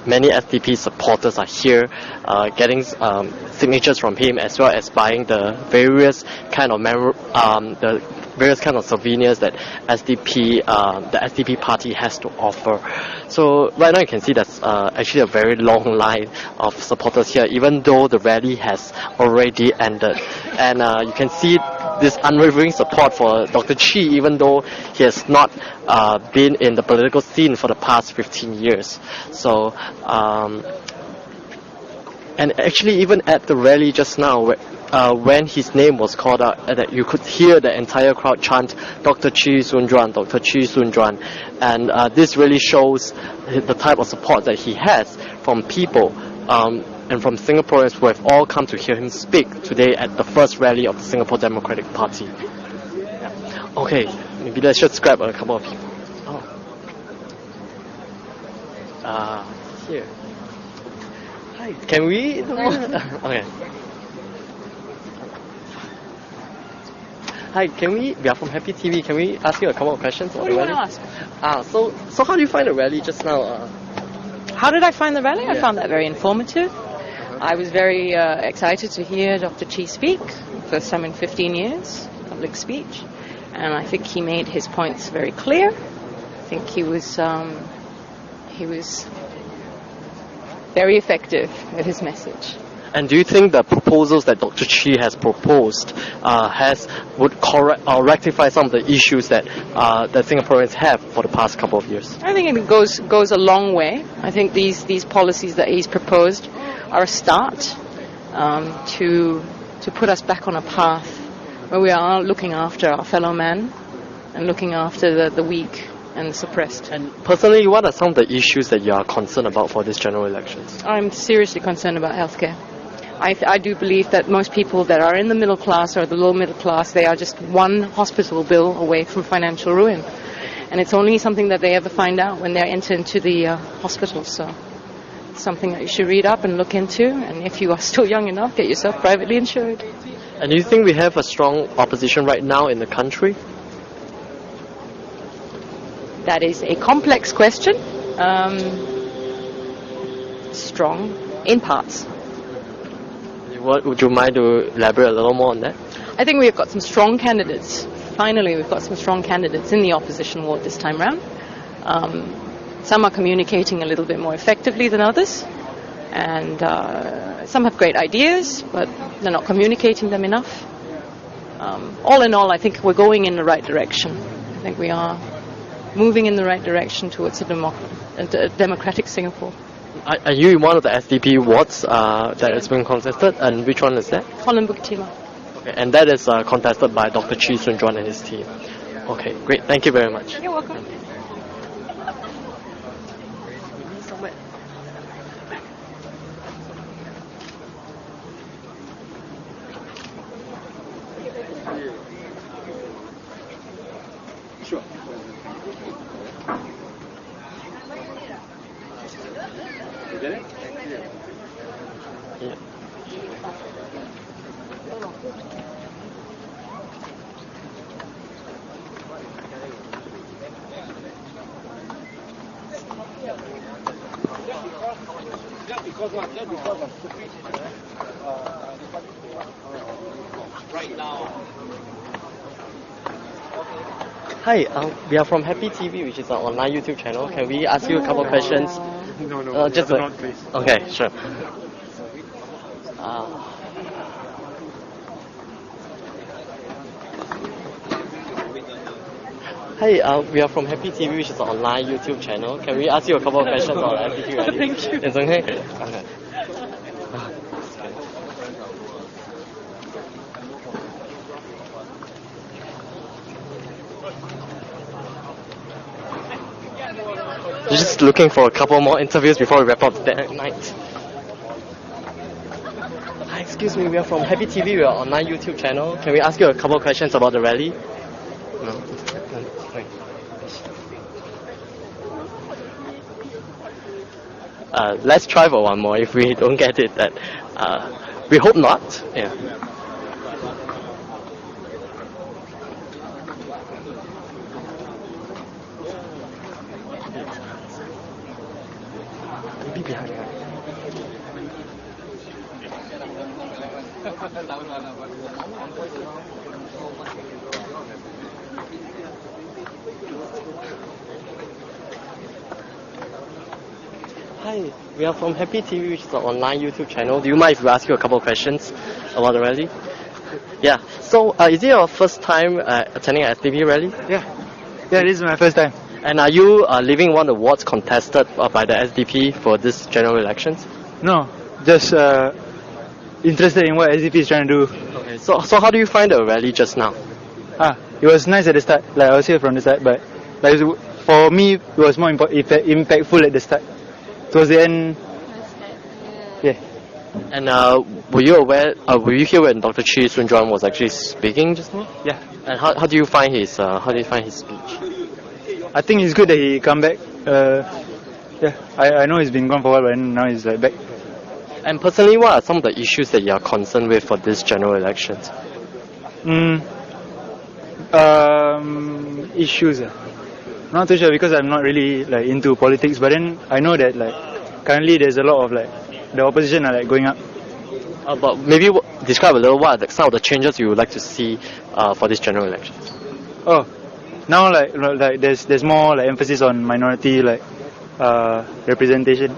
many SDP supporters are here getting signatures from him, as well as buying the various kind of souvenirs that the SDP party has to offer. So right now you can see that's actually a very long line of supporters here, even though the rally has already ended. And you can see this unwavering support for Dr. Chee, even though he has not been in the political scene for the past 15 years. So, and actually even at the rally just now, when his name was called out, that you could hear the entire crowd chant, Dr. Chee Soon Juan, Dr. Chee Soon Juan. And this really shows the type of support that he has from people and from Singaporeans who have all come to hear him speak today at the first rally of the Singapore Democratic Party. Yeah. Okay, maybe let's just grab a couple of people. Here. Hi, can we? Okay. Hi, we are from Happy TV, can we ask you a couple of questions? What do you want to ask? So how do you find the rally just now? How did I find the rally? Yeah. I found that very informative. I was very excited to hear Dr. Chee speak, first time in 15 years, public speech. And I think he made his points very clear. I think he was very effective with his message. And do you think the proposals that Dr. Chee has proposed would correct or rectify some of the issues that Singaporeans have for the past couple of years? I think it goes a long way. I think these policies that he's proposed are a start to put us back on a path where we are looking after our fellow man and looking after the weak and the suppressed. And personally, what are some of the issues that you are concerned about for this general elections? I'm seriously concerned about healthcare. I do believe that most people that are in the middle class or the low middle class, they are just one hospital bill away from financial ruin. And it's only something that they ever find out when they enter into the hospital. So it's something that you should read up and look into. And if you are still young enough, get yourself privately insured. And do you think we have a strong opposition right now in the country? That is a complex question. Strong in parts. Would you mind to elaborate a little more on that? I think we've got some strong candidates. Finally, we've got some strong candidates in the opposition ward this time round. Some are communicating a little bit more effectively than others. And some have great ideas, but they're not communicating them enough. All in all, I think we're going in the right direction. I think we are moving in the right direction towards a democratic Singapore. Are you in one of the SDP wards that has been contested, and which one is that? Holland Bukit Timah. Okay, and that is contested by Dr. Chee Soon Juan and his team. Okay, great. Thank you very much. You're welcome. Sure. You get it? Yeah. Just because of speech, right now. Hi, we are from Happy TV, which is an online YouTube channel. Can we ask you a couple of questions? No, just not, please. Okay, sure. Hi, we are from Happy TV, which is an online YouTube channel. Can we ask you a couple of questions on Happy TV? Thank you. It's okay? Okay. Just looking for a couple more interviews before we wrap up the night. Hi, excuse me, we are from Happy TV, we are on online YouTube channel. Can we ask you a couple of questions about the rally? No? Let's try for one more. If we don't get it, that we hope not. Yeah. Maybe behind. Hi, we are from Happy TV, which is an online YouTube channel. Do you mind if we ask you a couple of questions about the rally? Yeah. So, is it your first time attending an SDP rally? Yeah, this is my first time. And are you living one of the wards contested by the SDP for this general elections? No, just interested in what SDP is trying to do. Okay, so how do you find the rally just now? It was nice at the start, like I was here from the start, but like for me, it was more impactful at the start. Towards the end, yeah. And were you aware? Were you here when Dr. Chee Soon Juan was actually speaking just now? Yeah. And how do you find his speech? I think it's good that he come back. Yeah, I know he's been gone for a while, but now he's like back. And personally, what are some of the issues that you are concerned with for this general elections? Issues. Not too sure because I'm not really like into politics. But then I know that like currently there's a lot of like the opposition are like going up. But maybe describe a little what are some of the changes you would like to see for this general election. Oh, now like there's more like emphasis on minority like representation.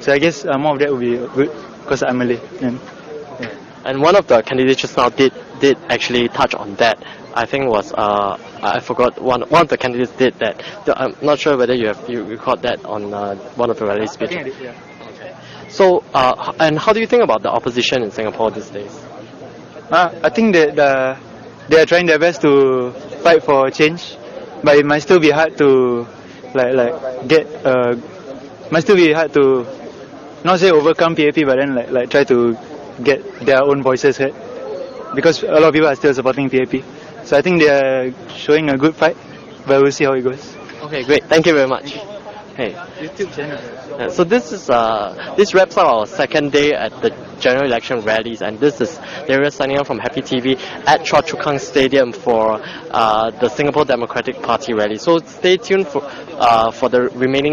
So I guess more of that would be good because I'm Malay. And one of the candidates just now did actually touch on that. I think was I forgot one of the candidates did that. I'm not sure whether you recorded that on one of the rally speeches. I think I did, yeah. Okay. So and how do you think about the opposition in Singapore these days? I think that they are trying their best to fight for change, but it might still be hard to might still be hard to not say overcome PAP, but then like try to get their own voices heard, because a lot of people are still supporting PAP. So I think they are showing a good fight, but we'll see how it goes. Okay, great. Thank you very much. Hey. YouTube channel. So this wraps up our second day at the general election rallies, and this is Darius signing off from Happy TV at Choa Chu Kang Stadium for the Singapore Democratic Party rally. So stay tuned for the remaining